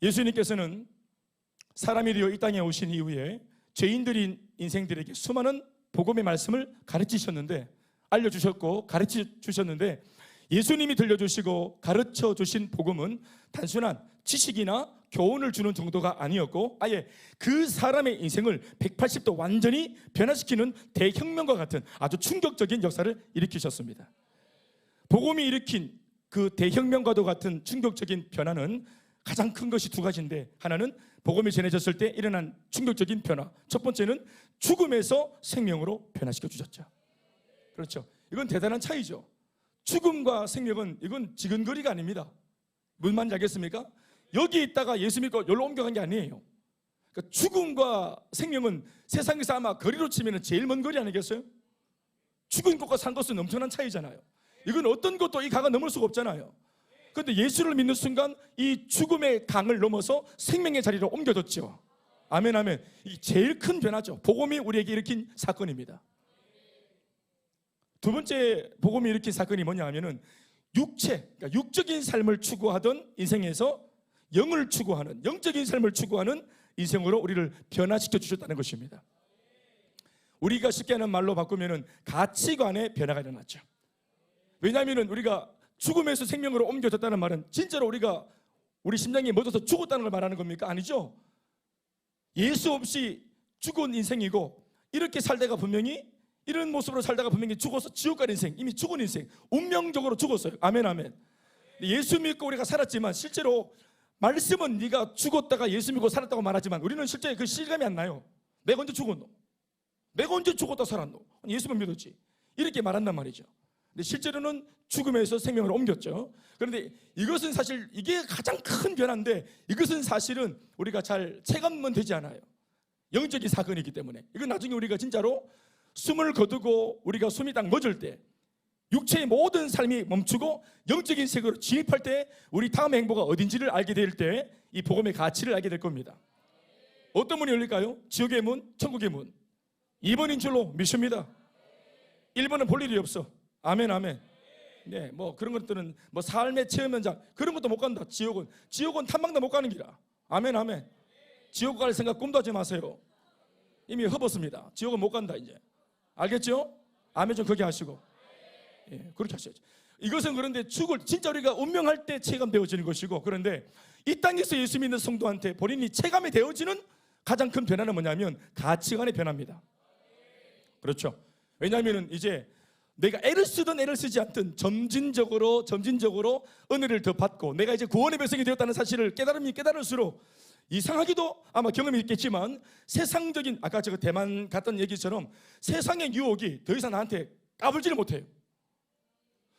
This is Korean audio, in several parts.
예수님께서는 사람이 되어 이 땅에 오신 이후에 죄인들인 인생들에게 수많은 복음의 말씀을 가르치셨는데, 알려주셨고 가르쳐 주셨는데, 예수님이 들려주시고 가르쳐 주신 복음은 단순한 지식이나 교훈을 주는 정도가 아니었고, 아예 그 사람의 인생을 180도 완전히 변화시키는 대혁명과 같은 아주 충격적인 역사를 일으키셨습니다. 복음이 일으킨 그 대혁명과도 같은 충격적인 변화는 가장 큰 것이 두 가지인데, 하나는 복음이 전해졌을 때 일어난 충격적인 변화, 첫 번째는 죽음에서 생명으로 변화시켜 주셨죠. 그렇죠. 이건 대단한 차이죠. 죽음과 생명은 이건 지근거리가 아닙니다. 무슨 말인지 알겠습니까? 여기 있다가 예수 믿고 여기로 옮겨간 게 아니에요. 그러니까 죽음과 생명은 세상에서 아마 거리로 치면 제일 먼 거리 아니겠어요? 죽은 것과 산 것은 엄청난 차이잖아요. 이건 어떤 것도 이 강을 넘을 수가 없잖아요. 그런데 예수를 믿는 순간 이 죽음의 강을 넘어서 생명의 자리로 옮겨졌죠. 아멘, 아멘. 이게 제일 큰 변화죠. 복음이 우리에게 일으킨 사건입니다. 두 번째 복음이 일으킨 사건이 뭐냐 하면은 그러니까 육적인 삶을 추구하던 인생에서 영을 추구하는, 영적인 삶을 추구하는 인생으로 우리를 변화시켜 주셨다는 것입니다. 우리가 쉽게 하는 말로 바꾸면은 가치관의 변화가 일어났죠. 왜냐하면은 우리가 죽음에서 생명으로 옮겨졌다는 말은 진짜로 우리 심장이 멎어서 죽었다는 걸 말하는 겁니까? 아니죠. 예수 없이 죽은 인생이고, 이렇게 살다가 분명히, 이런 모습으로 살다가 분명히 죽어서 지옥 갈 인생, 이미 죽은 인생, 운명적으로 죽었어요. 아멘, 아멘. 예수 믿고 우리가 살았지만 실제로 말씀은 네가 죽었다가 예수 믿고 살았다고 말하지만 우리는 실제 그 실감이 안 나요. 내가 언제 죽었노? 내가 언제 죽었다 살았노? 예수만 믿었지. 이렇게 말한단 말이죠. 근데 실제로는 죽음에서 생명으로 옮겼죠. 그런데 이것은 사실 이게 가장 큰 변화인데, 이것은 사실은 우리가 잘 체감은 되지 않아요. 영적인 사건이기 때문에. 이건 나중에 우리가 진짜로 숨을 거두고 우리가 숨이 딱 멎을 때, 육체의 모든 삶이 멈추고 영적인 세계로 진입할 때 우리 다음의 행보가 어딘지를 알게 될 때 이 복음의 가치를 알게 될 겁니다. 어떤 문이 열릴까요? 지옥의 문, 천국의 문. 2번인 줄로 믿습니다. 1번은 볼 일이 없어. 아멘, 아멘. 네, 뭐 그런 것들은 뭐 삶의 체험 현장, 그런 것도 못 간다. 지옥은 탐방도 못 가는 기라. 아멘, 아멘. 지옥 갈 생각 꿈도 하지 마세요. 이미 허벗습니다. 지옥은 못 간다 이제. 알겠죠? 아멘 좀 그렇게 하시고. 예, 그렇게 하셔야죠. 이것은 그런데 진짜 우리가 운명할 때 체감되어지는 것이고, 그런데 이 땅에서 예수 믿는 성도한테 본인이 체감이 되어지는 가장 큰 변화는 뭐냐면 가치관의 변화입니다. 그렇죠. 왜냐하면 이제 내가 애를 쓰든 애를 쓰지 않든 점진적으로 은혜를 더 받고 내가 이제 구원의 백성이 되었다는 사실을 깨달을수록, 이상하기도 아마 경험이 있겠지만, 세상적인, 아까 제가 대만 갔던 얘기처럼 세상의 유혹이 더 이상 나한테 까불지를 못해요.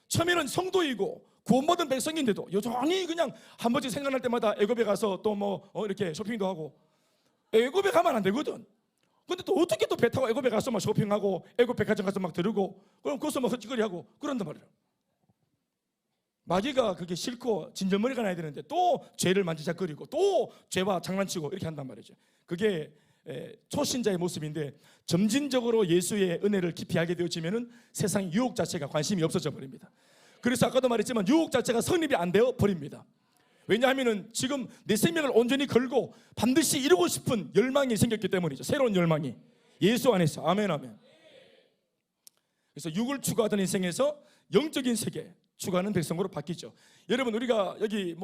처음에는 성도이고 구원받은 백성인데도 여전히 그냥 한 번씩 생각날 때마다 애굽에 가서 또 이렇게 쇼핑도 하고. 애굽에 가면 안 되거든. 근데 또 어떻게 또 배 타고 애굽에 가서 막 쇼핑하고 애굽 백화점 가서 막 들으고, 그럼 거기서 막 헛짓거리하고 그런단 말이에요. 마귀가 그게 싫고 진절머리가 나야 되는데 또 죄를 만지작거리고 또 죄와 장난치고 이렇게 한단 말이죠. 그게 초신자의 모습인데, 점진적으로 예수의 은혜를 깊이 알게 되어지면은 세상 유혹 자체가 관심이 없어져 버립니다. 그래서 아까도 말했지만 유혹 자체가 성립이 안 되어 버립니다. 왜냐하면은 지금 내 생명을 온전히 걸고 반드시 이루고 싶은 열망이 생겼기 때문이죠. 새로운 열망이 예수 안에서. 아멘, 아멘. 그래서 육을 추구하던 인생에서 영적인 세계 추구하는 백성으로 바뀌죠. 여러분, 우리가 여기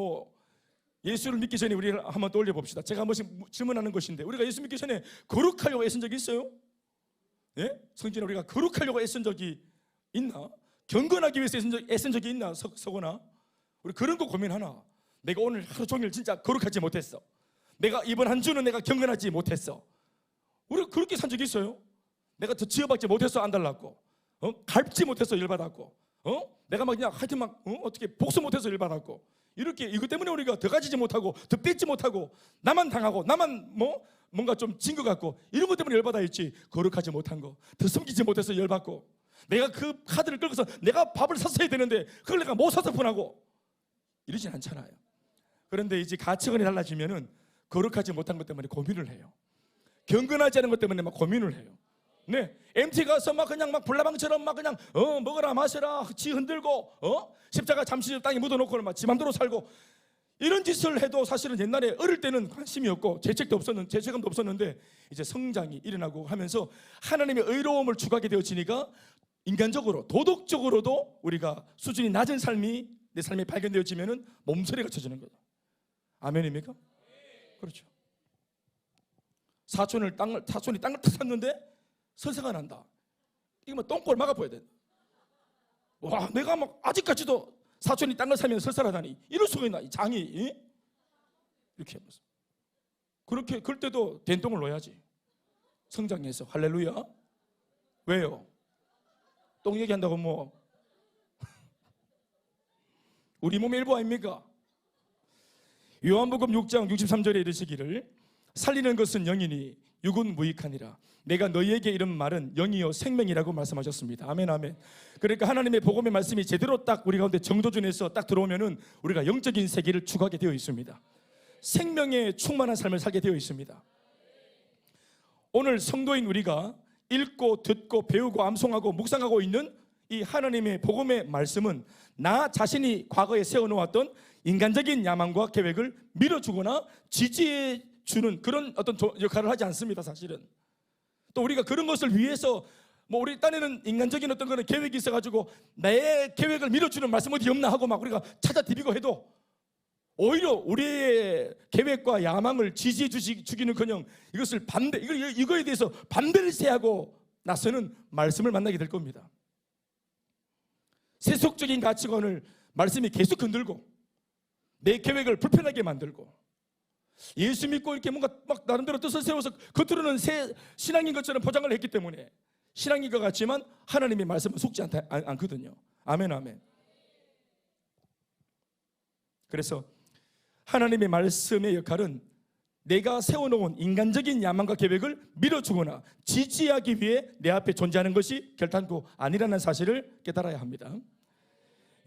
예수를 믿기 전에 우리를 한번 떠올려 봅시다. 제가 한 번씩 질문하는 것인데, 우리가 예수 믿기 전에 거룩하려고 애쓴 적이 있어요? 예? 성진아, 우리가 거룩하려고 애쓴 적이 있나? 경건하기 위해서 애쓴 적이 있나? 서거나 우리 그런 거 고민하나? 내가 오늘 하루 종일 진짜 거룩하지 못했어. 내가 이번 한 주는 내가 경건하지 못했어. 우리가 그렇게 산 적이 있어요? 내가 더 지어받지 못해서 안 달랐고, 갈지 못해서 열받았고, 내가 막 그냥 하여튼 어떻게 복수 못해서 열받았고, 이렇게 이것 때문에 우리가 더 가지지 못하고 더 뺏지 못하고 나만 당하고 나만 뭔가 좀 진 것 같고, 이런 것 때문에 열받아 있지. 거룩하지 못한 거, 더 숨기지 못해서 열받고, 내가 그 카드를 끌고서 내가 밥을 샀어야 되는데 그걸 내가 못 사서 분하고, 이러진 않잖아요. 그런데 이제 가치관이 달라지면은 거룩하지 못한 것 때문에 고민을 해요. 경건하지 않은 것 때문에 막 고민을 해요. 네, MT 가서 막 그냥 막 불나방처럼 막 그냥 먹어라 마셔라 지 흔들고 십자가 잠시 땅에 묻어놓고 막 지 맘대로 살고 이런 짓을 해도 사실은 옛날에 어릴 때는 관심이 없고 죄책감도 없었는데 이제 성장이 일어나고 하면서 하나님의 의로움을 추구하게 되어지니까 인간적으로 도덕적으로도 우리가 수준이 낮은 삶이 내 삶에 발견되어지면은 몸서리가 쳐지는 거다. 아멘입니까? 그렇죠. 사촌이 땅을 탁 샀는데 설사가 난다. 이거 뭐 똥골 막아보야 돼. 와, 내가 막 아직까지도 사촌이 땅을 사면 설사하다니 이럴 수가 있나? 이 장이 이렇게 하면서 그렇게 그럴 때도 된똥을 넣어야지. 성장해서 할렐루야. 왜요? 똥 얘기한다고 뭐 우리 몸의 일부 아닙니까? 요한복음 6장 63절에 이르시기를 살리는 것은 영이니 육은 무익하니라. 내가 너희에게 이런 말은 영이요 생명이라고 말씀하셨습니다. 아멘 아멘. 그러니까 하나님의 복음의 말씀이 제대로 딱 우리 가운데 정도준에서 딱 들어오면은 우리가 영적인 세계를 추구하게 되어 있습니다. 생명에 충만한 삶을 살게 되어 있습니다. 오늘 성도인 우리가 읽고 듣고 배우고 암송하고 묵상하고 있는 이 하나님의 복음의 말씀은 나 자신이 과거에 세워놓았던 인간적인 야망과 계획을 밀어주거나 지지해 주는 그런 어떤 역할을 하지 않습니다. 사실은 또 우리가 그런 것을 위해서 뭐 우리 딴에는 인간적인 어떤 그런 계획이 있어가지고 내 계획을 밀어주는 말씀 어디 없나 하고 막 우리가 찾아 디비고 해도 오히려 우리의 계획과 야망을 지지해 주기는커녕 이것을 이거에 대해서 반대를 세하고 나서는 말씀을 만나게 될 겁니다. 세속적인 가치관을 말씀이 계속 흔들고 내 계획을 불편하게 만들고 예수 믿고 이렇게 뭔가 막 나름대로 뜻을 세워서 겉으로는 새 신앙인 것처럼 포장을 했기 때문에 신앙인 것 같지만 하나님의 말씀은 속지 않거든요. 아멘 아멘. 그래서 하나님의 말씀의 역할은 내가 세워놓은 인간적인 야망과 계획을 밀어주거나 지지하기 위해 내 앞에 존재하는 것이 결단코 아니라는 사실을 깨달아야 합니다.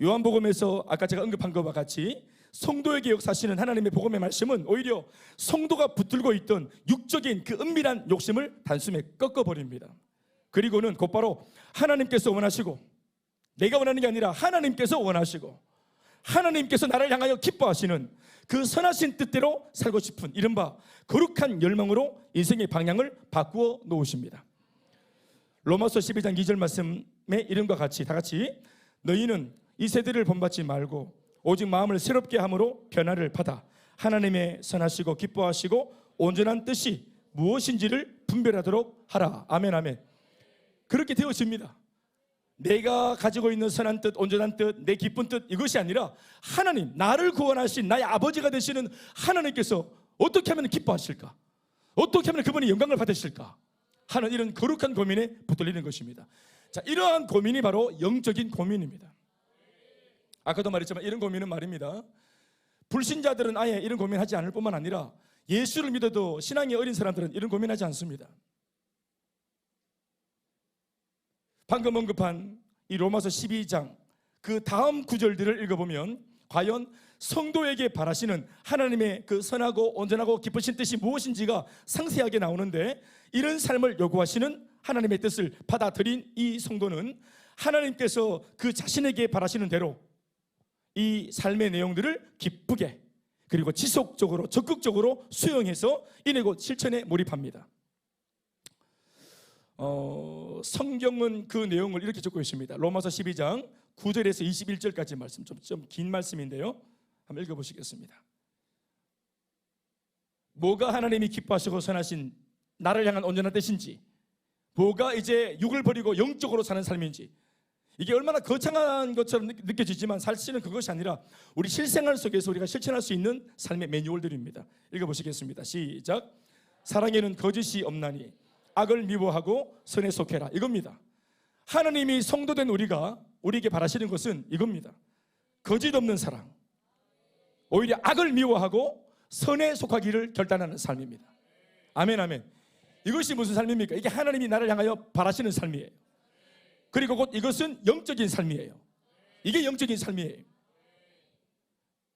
요한복음에서 아까 제가 언급한 것과 같이 성도에게 역사하시는 하나님의 복음의 말씀은 오히려 성도가 붙들고 있던 육적인 그 은밀한 욕심을 단숨에 꺾어버립니다. 그리고는 곧바로 하나님께서 원하시고 내가 원하는 게 아니라 하나님께서 원하시고 하나님께서 나를 향하여 기뻐하시는 그 선하신 뜻대로 살고 싶은 이른바 거룩한 열망으로 인생의 방향을 바꾸어 놓으십니다. 로마서 12장 2절 말씀의 이름과 같이 다 같이 너희는 이 세대를 본받지 말고 오직 마음을 새롭게 함으로 변화를 받아 하나님의 선하시고 기뻐하시고 온전한 뜻이 무엇인지를 분별하도록 하라. 아멘 아멘. 그렇게 되어집니다. 내가 가지고 있는 선한 뜻, 온전한 뜻, 내 기쁜 뜻 이것이 아니라 하나님, 나를 구원하신 나의 아버지가 되시는 하나님께서 어떻게 하면 기뻐하실까? 어떻게 하면 그분이 영광을 받으실까? 하는 이런 거룩한 고민에 붙들리는 것입니다. 자, 이러한 고민이 바로 영적인 고민입니다. 아까도 말했지만 이런 고민은 말입니다. 불신자들은 아예 이런 고민하지 않을 뿐만 아니라 예수를 믿어도 신앙이 어린 사람들은 이런 고민하지 않습니다. 방금 언급한 이 로마서 12장 그 다음 구절들을 읽어보면 과연 성도에게 바라시는 하나님의 그 선하고 온전하고 기쁘신 뜻이 무엇인지가 상세하게 나오는데 이런 삶을 요구하시는 하나님의 뜻을 받아들인 이 성도는 하나님께서 그 자신에게 바라시는 대로 이 삶의 내용들을 기쁘게 그리고 지속적으로 적극적으로 수용해서 이내고 실천에 몰입합니다. 성경은 그 내용을 이렇게 적고 있습니다. 로마서 12장 9절에서 21절까지 말씀, 좀 긴 말씀인데요, 한번 읽어보시겠습니다. 뭐가 하나님이 기뻐하시고 선하신 나를 향한 온전한 뜻인지, 뭐가 이제 육을 버리고 영적으로 사는 삶인지, 이게 얼마나 거창한 것처럼 느껴지지만 사실은 그것이 아니라 우리 실생활 속에서 우리가 실천할 수 있는 삶의 매뉴얼들입니다. 읽어보시겠습니다. 시작. 사랑에는 거짓이 없나니 악을 미워하고 선에 속해라. 이겁니다. 하나님이 성도된 우리에게 바라시는 것은 이겁니다. 거짓 없는 사랑, 오히려 악을 미워하고 선에 속하기를 결단하는 삶입니다. 아멘 아멘. 이것이 무슨 삶입니까? 이게 하나님이 나를 향하여 바라시는 삶이에요. 그리고 곧 이것은 영적인 삶이에요. 이게 영적인 삶이에요.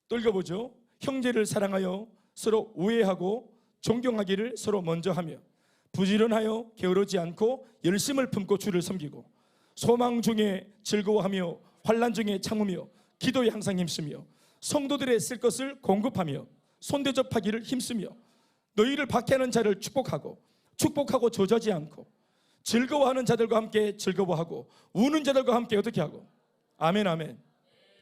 또 읽어보죠. 형제를 사랑하여 서로 우애하고 존경하기를 서로 먼저 하며 부지런하여 게으르지 않고 열심을 품고 주를 섬기고 소망 중에 즐거워하며 환난 중에 참으며 기도에 항상 힘쓰며 성도들의 쓸 것을 공급하며 손대접하기를 힘쓰며 너희를 박해하는 자를 축복하고 저주하지 않고 즐거워하는 자들과 함께 즐거워하고 우는 자들과 함께 어떻게 하고 아멘 아멘.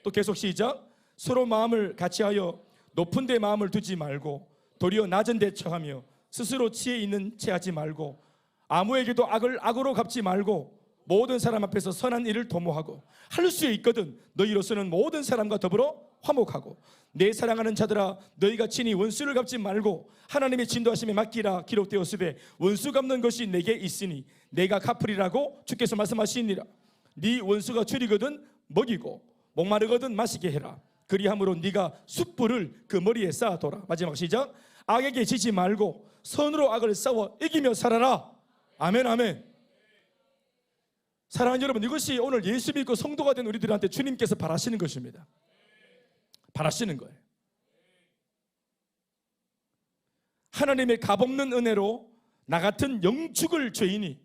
또 계속 시작. 서로 마음을 같이하여 높은 데 마음을 두지 말고 도리어 낮은 데 처하며 스스로 지혜 있는 채 하지 말고 아무에게도 악을 악으로 갚지 말고 모든 사람 앞에서 선한 일을 도모하고 할 수 있거든 너희로서는 모든 사람과 더불어 화목하고 내 사랑하는 자들아 너희가 친히 원수를 갚지 말고 하나님의 진도하심에 맡기라. 기록되었으되 원수 갚는 것이 내게 있으니 내가 갚으리라고 주께서 말씀하시니라. 네 원수가 줄이거든 먹이고 목마르거든 마시게 해라. 그리함으로 네가 숯불을 그 머리에 쌓아둬라. 마지막 시작. 악에게 지지 말고 선으로 악을 싸워 이기며 살아라. 아멘 아멘. 사랑하는 여러분, 이것이 오늘 예수 믿고 성도가 된 우리들한테 주님께서 바라시는 것입니다. 바라시는 거예요. 하나님의 값없는 은혜로 나 같은 영죽을 죄인이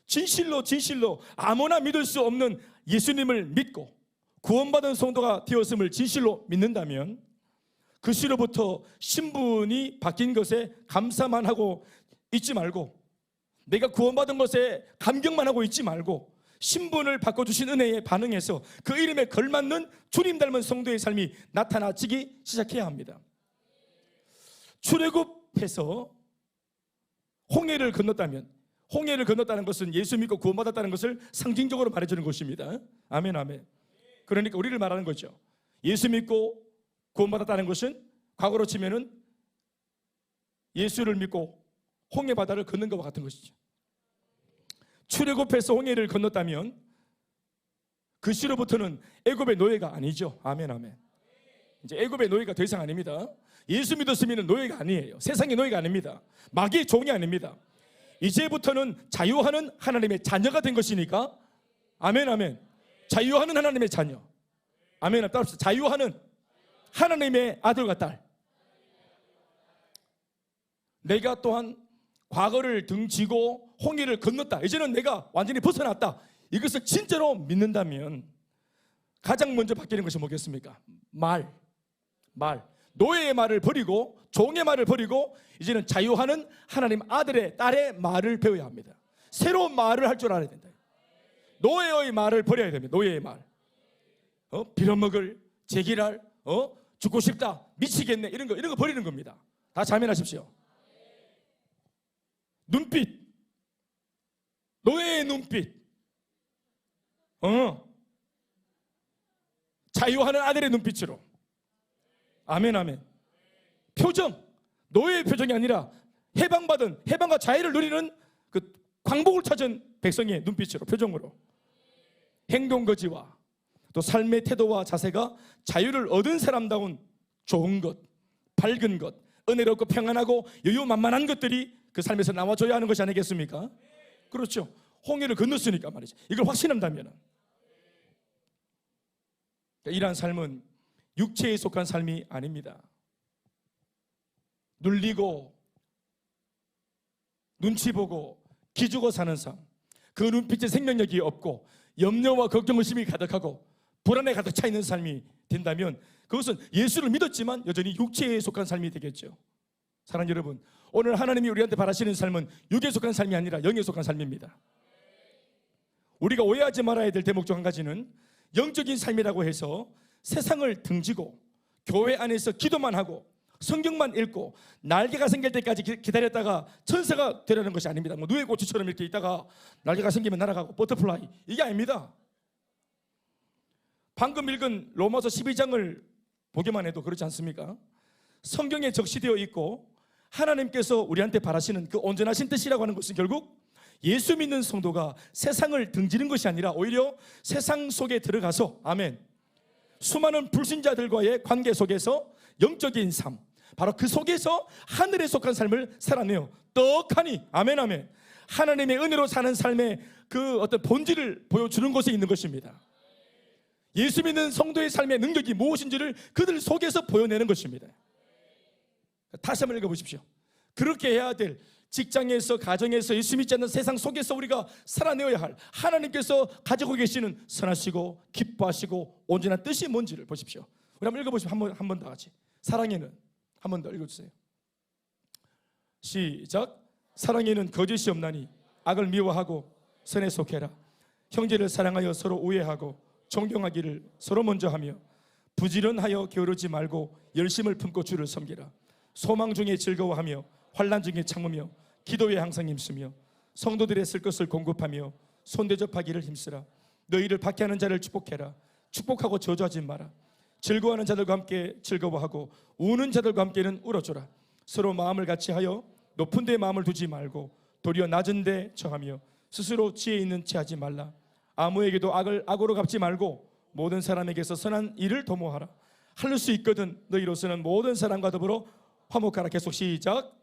진실로 아무나 믿을 수 없는 예수님을 믿고 구원받은 성도가 되었음을 진실로 믿는다면 그 시로부터 신분이 바뀐 것에 감사만 하고 있지 말고 내가 구원받은 것에 감격만 하고 있지 말고 신분을 바꿔주신 은혜에 반응해서 그 이름에 걸맞는 주님 닮은 성도의 삶이 나타나지기 시작해야 합니다. 출애굽해서 홍해를 건넜다면 홍해를 건넜다는 것은 예수 믿고 구원받았다는 것을 상징적으로 말해주는 것입니다. 아멘 아멘. 그러니까 우리를 말하는 거죠. 예수 믿고 구원받았다는 것은 과거로 치면은 예수를 믿고 홍해 바다를 걷는 것과 같은 것이죠. 출애굽해서 홍해를 건넜다면 그 시로부터는 애굽의 노예가 아니죠. 아멘 아멘. 이제 애굽의 노예가 더 이상 아닙니다. 예수 믿었으면 노예가 아니에요. 세상의 노예가 아닙니다. 마귀의 종이 아닙니다. 이제부터는 자유하는 하나님의 자녀가 된 것이니까 아멘 아멘. 자유하는 하나님의 자녀. 아멘. 따라합시다. 자유하는 하나님의 아들과 딸. 내가 또한 과거를 등지고 홍해를 건넜다. 이제는 내가 완전히 벗어났다. 이것을 진짜로 믿는다면 가장 먼저 바뀌는 것이 뭐겠습니까? 말. 노예의 말을 버리고 종의 말을 버리고 이제는 자유하는 하나님 아들의 딸의 말을 배워야 합니다. 새로운 말을 할 줄 알아야 된다. 노예의 말을 버려야 됩니다. 노예의 말. 빌어먹을, 제기랄, 죽고 싶다, 미치겠네 이런 거 버리는 겁니다. 다 자면하십시오. 눈빛, 노예의 눈빛, 자유하는 아들의 눈빛으로. 아멘 아멘. 표정, 노예의 표정이 아니라 해방과 자유를 누리는 그 광복을 찾은 백성의 눈빛으로, 표정으로. 행동거지와 또 삶의 태도와 자세가 자유를 얻은 사람다운 좋은 것, 밝은 것, 은혜롭고 평안하고 여유만만한 것들이 그 삶에서 나와줘야 하는 것이 아니겠습니까? 그렇죠. 홍해를 건넜으니까 말이죠. 이걸 확신한다면 이러한 삶은 육체에 속한 삶이 아닙니다. 눌리고 눈치 보고 기죽어 사는 삶, 그 눈빛에 생명력이 없고 염려와 걱정, 의심이 가득하고 불안에 가득 차 있는 삶이 된다면 그것은 예수를 믿었지만 여전히 육체에 속한 삶이 되겠죠. 사랑하는 여러분, 오늘 하나님이 우리한테 바라시는 삶은 육에 속한 삶이 아니라 영에 속한 삶입니다. 우리가 오해하지 말아야 될 대목 중 한 가지는 영적인 삶이라고 해서 세상을 등지고 교회 안에서 기도만 하고 성경만 읽고 날개가 생길 때까지 기다렸다가 천사가 되려는 것이 아닙니다. 뭐 누에고추처럼 이렇게 있다가 날개가 생기면 날아가고 버터플라이, 이게 아닙니다. 방금 읽은 로마서 12장을 보기만 해도 그렇지 않습니까? 성경에 적시되어 있고 하나님께서 우리한테 바라시는 그 온전하신 뜻이라고 하는 것은 결국 예수 믿는 성도가 세상을 등지는 것이 아니라 오히려 세상 속에 들어가서, 아멘, 수많은 불신자들과의 관계 속에서 영적인 삶, 바로 그 속에서 하늘에 속한 삶을 살아내요. 떡하니, 아멘 아멘, 하나님의 은혜로 사는 삶의 그 어떤 본질을 보여주는 곳에 있는 것입니다. 예수 믿는 성도의 삶의 능력이 무엇인지를 그들 속에서 보여내는 것입니다. 다시 한번 읽어보십시오. 그렇게 해야 될 직장에서, 가정에서, 예수 믿지 않는 세상 속에서 우리가 살아내어야 할 하나님께서 가지고 계시는 선하시고 기뻐하시고 온전한 뜻이 뭔지를 보십시오. 우리 한번 읽어보시죠. 한 번 다 같이. 사랑에는, 한 번 더 읽어주세요. 시작. 사랑에는 거짓이 없나니 악을 미워하고 선에 속해라. 형제를 사랑하여 서로 우애하고 존경하기를 서로 먼저 하며 부지런하여 게으르지 말고 열심을 품고 주를 섬기라. 소망 중에 즐거워하며 환난 중에 참으며 기도에 항상 힘쓰며 성도들의 쓸 것을 공급하며 손대접하기를 힘쓰라. 너희를 박해하는 자를 축복해라. 축복하고 저주하지 마라. 즐거워하는 자들과 함께 즐거워하고 우는 자들과 함께는 울어줘라. 서로 마음을 같이 하여 높은 데 마음을 두지 말고 도리어 낮은 데 처하며 스스로 지혜 있는 채 하지 말라. 아무에게도 악을 악으로 갚지 말고 모든 사람에게서 선한 일을 도모하라. 할 수 있거든 너희로서는 모든 사람과 더불어 화목하라. 계속 시작.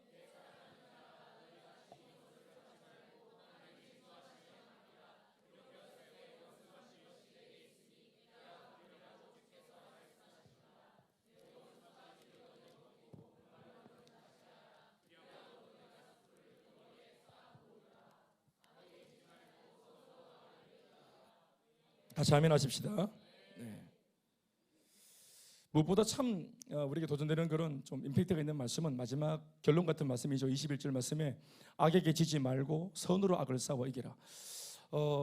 다시 아멘 하십시다. 네. 무엇보다 참 우리에게 도전되는 그런 좀 임팩트가 있는 말씀은 마지막 결론 같은 말씀이죠. 21절 말씀에 악에게 지지 말고 선으로 악을 싸워 이기라.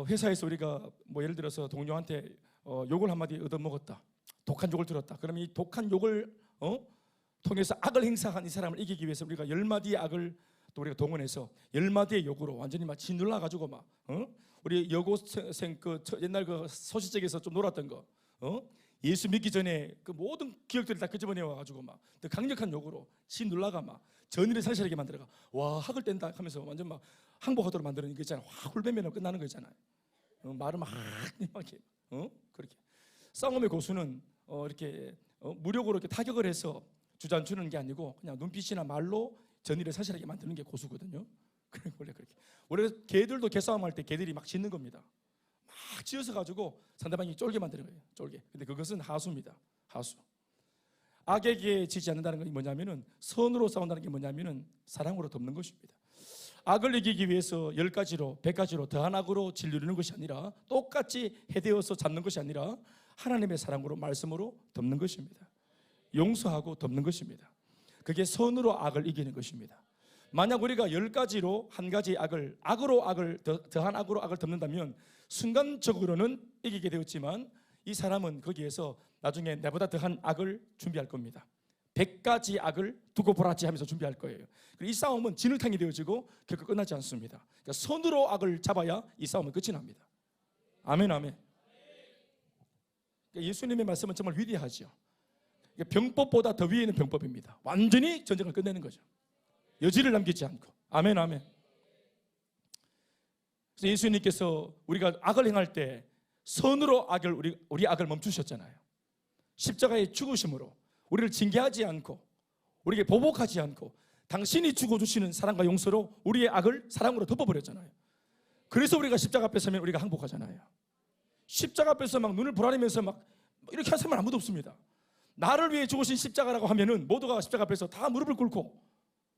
회사에서 우리가 뭐 예를 들어서 동료한테 욕을 한마디 얻어먹었다, 독한 욕을 들었다. 그러면 이 독한 욕을 통해서 악을 행사한 이 사람을 이기기 위해서 우리가 10마디의 악을 또 우리가 동원해서 10마디의 욕으로 완전히 막 짓눌러 가지고 막 우리 여고생 그 옛날 그 소시적에서 좀 놀았던 거, 예수 믿기 전에 그 모든 기억들을 다 끄집어내 와가지고 막 더 강력한 욕으로 짓눌러가 막 전일을 살살하게 만들어가. 와, 학을 뗀다 하면서 완전 막 항복하도록 만드는 거 있잖아요. 확 훌변면으로 끝나는 거 있잖아요. 말을 막 이렇게 그렇게. 싸움의 고수는 이렇게 무력으로 이렇게 타격을 해서 주저앉히는 게 아니고 그냥 눈빛이나 말로 전일을 살살하게 만드는 게 고수거든요. 원래 그렇게. 원래 개들도 개싸움할 때 개들이 막 짖는 겁니다. 막 짖어서 가지고 상대방이 쫄게 만드는 거예요. 쫄게. 근데 그것은 하수입니다. 하수. 악에게 지지 않는다는 건 뭐냐면은, 선으로 싸운다는 게 뭐냐면은 사랑으로 덮는 것입니다. 악을 이기기 위해서 10가지로 100가지로 더한 악으로 진리르는 것이 아니라, 똑같이 해대어서 잡는 것이 아니라 하나님의 사랑으로, 말씀으로 덮는 것입니다. 용서하고 덮는 것입니다. 그게 선으로 악을 이기는 것입니다. 만약 우리가 10가지로 한 가지 악을, 더한 악으로 악을 덮는다면 순간적으로는 이기게 되었지만 이 사람은 거기에서 나중에 내보다 더한 악을 준비할 겁니다. 100가지 악을 두고 보라지 하면서 준비할 거예요. 이 싸움은 진흙탕이 되어지고 결코 끝나지 않습니다. 그러니까 선으로 악을 잡아야 이 싸움은 끝이 납니다. 아멘, 아멘. 그러니까 예수님의 말씀은 정말 위대하죠. 병법보다 더 위에 있는 병법입니다. 완전히 전쟁을 끝내는 거죠. 여지를 남기지 않고. 아멘, 아멘. 그래서 예수님께서 우리가 악을 행할 때 선으로 우리 악을 멈추셨잖아요. 십자가의 죽으심으로 우리를 징계하지 않고, 우리에게 보복하지 않고, 당신이 죽어주시는 사랑과 용서로 우리의 악을 사랑으로 덮어버렸잖아요. 그래서 우리가 십자가 앞에 서면 우리가 항복하잖아요. 십자가 앞에서 막 눈을 부라리면서 막 이렇게 한 사람은 아무도 없습니다. 나를 위해 죽으신 십자가라고 하면은 모두가 십자가 앞에서 다 무릎을 꿇고,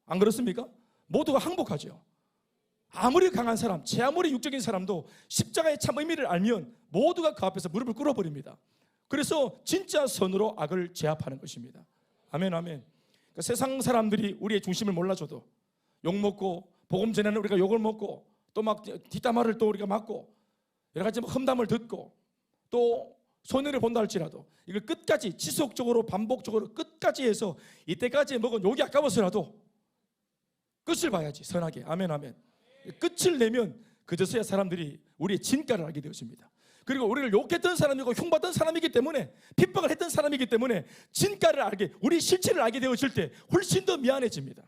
안 그렇습니까? 모두가 항복하죠. 아무리 강한 사람, 제 아무리 육적인 사람도 십자가의 참 의미를 알면 모두가 그 앞에서 무릎을 꿇어버립니다. 그래서 진짜 선으로 악을 제압하는 것입니다. 아멘, 아멘. 그러니까 세상 사람들이 우리의 중심을 몰라줘도, 욕먹고 복음 전에는 우리가 욕을 먹고 또 막 뒷담화를 또 우리가 맞고 여러 가지 험담을 듣고 또 손해를 본다 할지라도 이걸 끝까지 지속적으로 반복적으로 끝까지 해서 이때까지 먹은 욕이 아까워서라도 끝을 봐야지, 선하게. 아멘, 아멘. 끝을 내면 그제서야 사람들이 우리의 진가를 알게 되었습니다. 그리고 우리를 욕했던 사람이고 흉봤던 사람이기 때문에, 핍박을 했던 사람이기 때문에 진가를 알게, 우리 실체를 알게 되어질 때 훨씬 더 미안해집니다.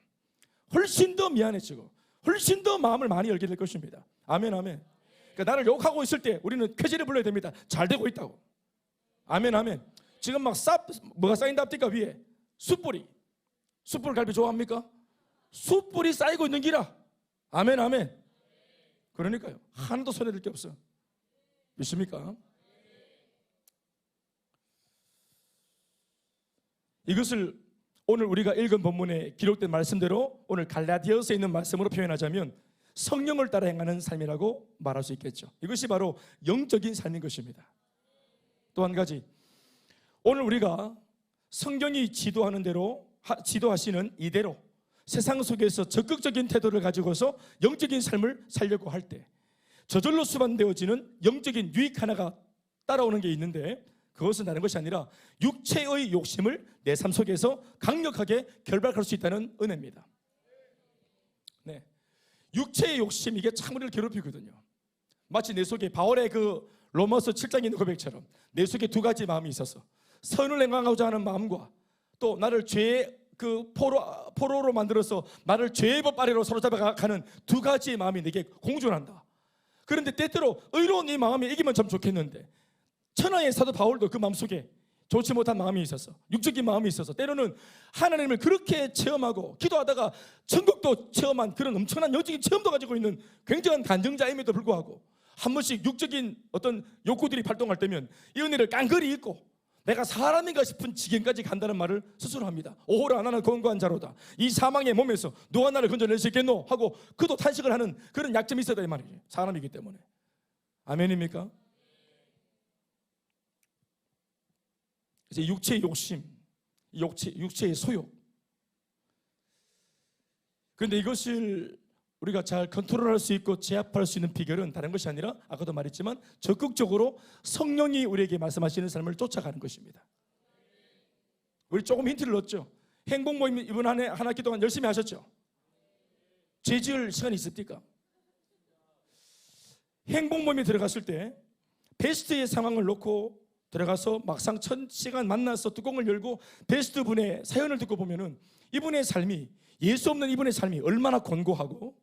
훨씬 더 미안해지고 훨씬 더 마음을 많이 열게 될 것입니다. 아멘, 아멘. 그러니까 나를 욕하고 있을 때 우리는 쾌재를 불러야 됩니다. 잘 되고 있다고. 아멘, 아멘. 지금 막 뭐가 쌓인답니까? 위에 숯불이. 숯불 갈비 좋아합니까? 숯불이 쌓이고 있는 기라. 아멘, 아멘. 그러니까요, 하나도 손해될 게 없어. 믿습니까? 이것을 오늘 우리가 읽은 본문에 기록된 말씀대로 오늘 갈라디아서에 있는 말씀으로 표현하자면 성령을 따라 행하는 삶이라고 말할 수 있겠죠. 이것이 바로 영적인 삶인 것입니다. 또 한 가지, 오늘 우리가 성경이 지도하는 대로 지도하시는 이대로 세상 속에서 적극적인 태도를 가지고서 영적인 삶을 살려고 할 때 저절로 수반되어지는 영적인 유익 하나가 따라오는 게 있는데, 그것은 다른 것이 아니라 육체의 욕심을 내 삶 속에서 강력하게 결박할 수 있다는 은혜입니다. 네, 육체의 욕심, 이게 참 우리를 괴롭히거든요. 마치 내 속에 바울의 그 로마서 7장에 있는 고백처럼 내 속에 두 가지 마음이 있어서 선을 행하고자 하는 마음과 또 나를 죄의 그 포로로 만들어서 나를 죄의 법 아래로 사로잡아가는 두 가지의 마음이 내게 공존한다. 그런데 때때로 의로운 이 마음이 이기면 참 좋겠는데, 천하의 사도 바울도 그 마음속에 좋지 못한 마음이 있어서, 육적인 마음이 있어서 때로는 하나님을 그렇게 체험하고 기도하다가 천국도 체험한 그런 엄청난 영적인 체험도 가지고 있는 굉장한 간증자임에도 불구하고 한 번씩 육적인 어떤 욕구들이 발동할 때면 이 은혜를 깡그리 잊고 내가 사람인가 싶은 지경까지 간다는 말을 스스로 합니다. 오호라 나는 권고한 자로다. 이 사망의 몸에서 누가 나를 건져낼 수 있겠노 하고 그도 탄식을 하는 그런 약점이 있어야 이 말이에요. 사람이기 때문에. 아멘입니까? 이제 육체의 욕심, 육체의 소욕. 그런데 이것을 우리가 잘 컨트롤할 수 있고 제압할 수 있는 비결은 다른 것이 아니라 아까도 말했지만 적극적으로 성령이 우리에게 말씀하시는 삶을 쫓아가는 것입니다. 우리 조금 힌트를 넣었죠. 행복 모임 이번 한 학기 동안 열심히 하셨죠. 죄 지을 시간이 있습니까? 행복 모임에 들어갔을 때 베스트의 상황을 놓고 들어가서 막상 첫 시간 만나서 뚜껑을 열고 베스트 분의 사연을 듣고 보면은 이분의 삶이, 예수 없는 이분의 삶이 얼마나 곤고하고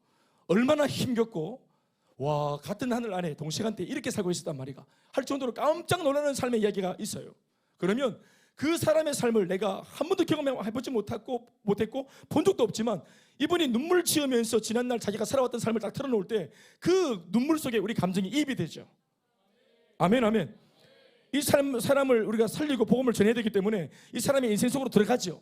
얼마나 힘겹고, 와, 같은 하늘 안에 동시간대에 이렇게 살고 있었단 말이가 할 정도로 깜짝 놀라는 삶의 이야기가 있어요. 그러면 그 사람의 삶을 내가 한 번도 경험해보지 못했고 본 적도 없지만 이분이 눈물 지으면서 지난날 자기가 살아왔던 삶을 딱 털어놓을 때 그 눈물 속에 우리 감정이 이입이 되죠. 아멘, 아멘. 이 사람을 우리가 살리고 복음을 전해야 되기 때문에 이 사람의 인생 속으로 들어가죠.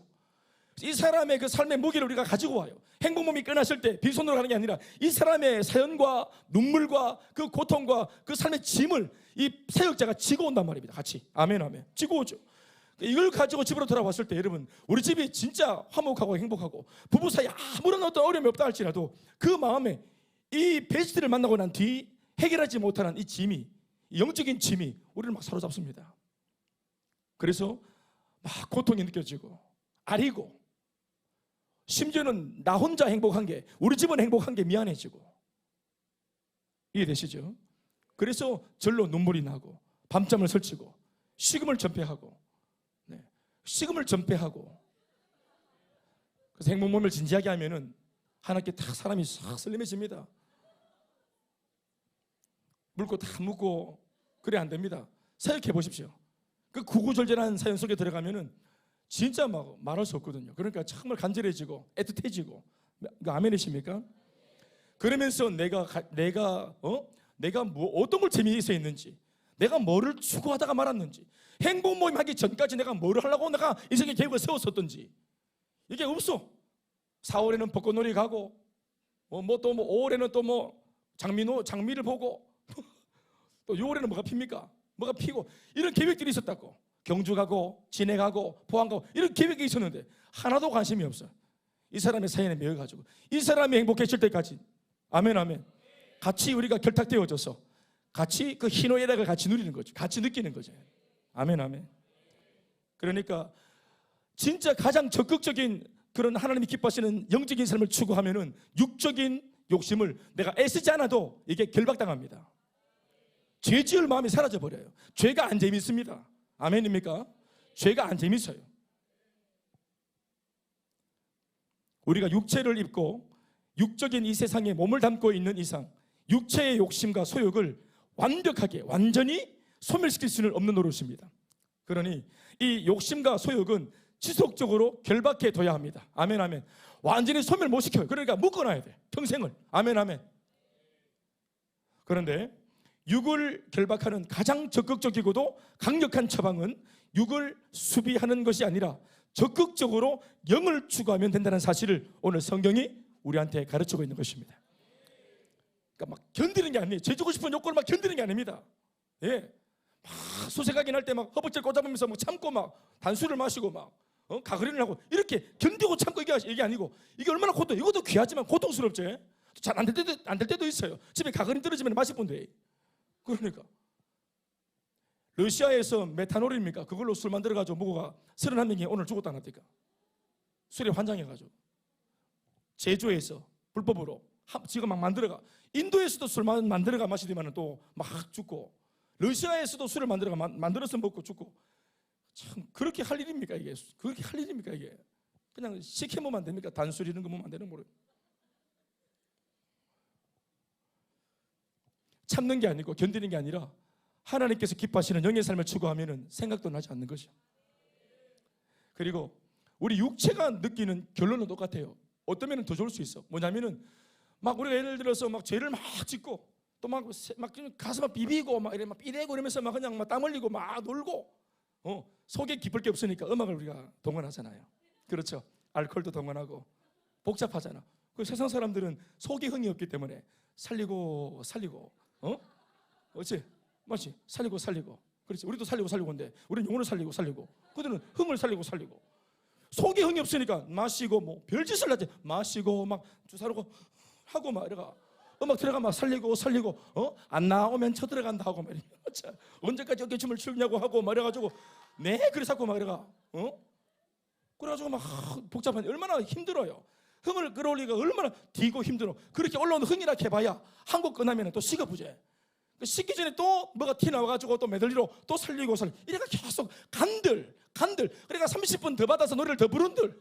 이 사람의 그 삶의 무게를 우리가 가지고 와요. 행복몸이 끝났을 때 빈손으로 가는 게 아니라 이 사람의 사연과 눈물과 그 고통과 그 삶의 짐을 이 사역자가 지고 온단 말입니다. 같이. 아멘, 아멘. 지고 오죠. 이걸 가지고 집으로 돌아왔을 때 여러분, 우리 집이 진짜 화목하고 행복하고 부부 사이에 아무런 어떤 어려움이 없다 할지라도 그 마음에 이 베스트를 만나고 난 뒤 해결하지 못하는 이 짐이, 영적인 짐이 우리를 막 사로잡습니다. 그래서 막 고통이 느껴지고 아리고, 심지어는 나 혼자 행복한 게, 우리 집은 행복한 게 미안해지고. 이해되시죠? 그래서 절로 눈물이 나고 밤잠을 설치고 식음을 전폐하고, 네, 식음을 전폐하고. 그래서 행복몸을 진지하게 하면은 한 학기 딱 사람이 싹 슬림해집니다. 물고 다 묻고 그래 안 됩니다. 사역해 보십시오. 그 구구절절한 사연 속에 들어가면은 진짜 막 말할 수 없거든요. 그러니까 정말 간절해지고 애틋해지고. 아멘이십니까? 그러면서 내가 뭐 어떤 걸 재미있어 했는지, 내가 뭐를 추구하다가 말았는지, 행복 모임 하기 전까지 내가 뭐를 하려고 내가 인생의 계획을 세웠었던지 이게 없어. 4월에는 벚꽃놀이 가고 또 5월에는 또 장미를 보고 또 6월에는 뭐가 핍니까? 뭐가 피고 이런 계획들이 있었다고. 경주 가고 진해 가고 포항 가고 이런 계획이 있었는데 하나도 관심이 없어. 이 사람의 사연에 매여가지고 이 사람이 행복해질 때까지. 아멘, 아멘. 같이 우리가 결탁되어져서 같이 그 희노애락을 같이 누리는 거죠. 같이 느끼는 거죠. 아멘, 아멘. 그러니까 진짜 가장 적극적인 그런 하나님이 기뻐하시는 영적인 삶을 추구하면은 육적인 욕심을 내가 애쓰지 않아도 이게 결박당합니다. 죄 지을 마음이 사라져 버려요. 죄가 안 재밌습니다. 아멘입니까? 죄가 안 재밌어요. 우리가 육체를 입고 육적인 이 세상에 몸을 담고 있는 이상 육체의 욕심과 소욕을 완전히 소멸시킬 수는 없는 노릇입니다. 그러니 이 욕심과 소욕은 지속적으로 결박해 둬야 합니다. 아멘, 아멘. 완전히 소멸 못 시켜요. 그러니까 묶어놔야 돼, 평생을. 아멘, 아멘. 그런데 육을 결박하는 가장 적극적이고도 강력한 처방은 육을 수비하는 것이 아니라 적극적으로 영을 추구하면 된다는 사실을 오늘 성경이 우리한테 가르치고 있는 것입니다. 그러니까 막 견디는 게 아니에요. 죄주고 싶은 욕구를 막 견디는 게 아닙니다. 예, 막 소색하게 날 때 막 허벅지를 꼬잡으면서 막 참고 막 단술을 마시고 막 가그린을 하고 이렇게 견디고 참고 이게 아니고, 이게 얼마나 고통, 이것도 귀하지만 고통스럽지. 잘 안 될 때도 있어요. 집에 가그린 떨어지면 마실 건데. 그러니까 러시아에서 메탄올입니까? 그걸로 술 만들어가지고 무고가 31명이 오늘 죽었다 납니까? 술에 환장해가지고. 제조에서 불법으로 지금 막 만들어가. 인도에서도 술 만들어가 마시더니만 또 막 죽고, 러시아에서도 술을 만들어서 먹고 죽고. 참 그렇게 할 일입니까 이게? 그렇게 할 일입니까 이게? 그냥 시켜 먹으면 안 됩니까? 단술 이런 거 먹으면 안 되는 거예요. 참는 게 아니고 견디는 게 아니라 하나님께서 기뻐하시는 영의 삶을 추구하면 생각도 나지 않는 것이요. 그리고 우리 육체가 느끼는 결론은 똑같아요. 어떤 면은 더 좋을 수 있어. 뭐냐면은 막 우리가 예를 들어서 막 죄를 막 짓고 또 막 가슴 막 비비고 막 이래 막 삐대고 이러면서 막 그냥 막 땀 흘리고 막 놀고 속에 기쁠 게 없으니까 음악을 우리가 동원하잖아요. 그렇죠. 알코올도 동원하고 복잡하잖아. 그 세상 사람들은 속에 흥이 없기 때문에 살리고 어찌 맞지? 살리고 그렇지. 우리도 살리고인데 우리는 영혼을 살리고 그들은 흥을 살리고 속에 흥이 없으니까 마시고 뭐 별짓을 하지. 마시고 막 주사르고 하고 막 이래가 음악 들어가면 살리고 안 나오면 쳐들어간다 하고 막 이래. 언제까지 어깨춤을 추냐고 하고 막 이래가지고 그래서 하고 막 이래가 그래가지고 막 복잡한, 얼마나 힘들어요. 흥을 끌어올리기가 얼마나 뒤고 힘들어. 그렇게 올라오는 흥이라 해봐야 한 곡 끝나면 또 식어부재. 식기 전에 또 뭐가 티 나와가지고 또 메들리로 또 살리고 이래가 계속 간들. 그러니까 30분 더 받아서 노래를 더 부른들,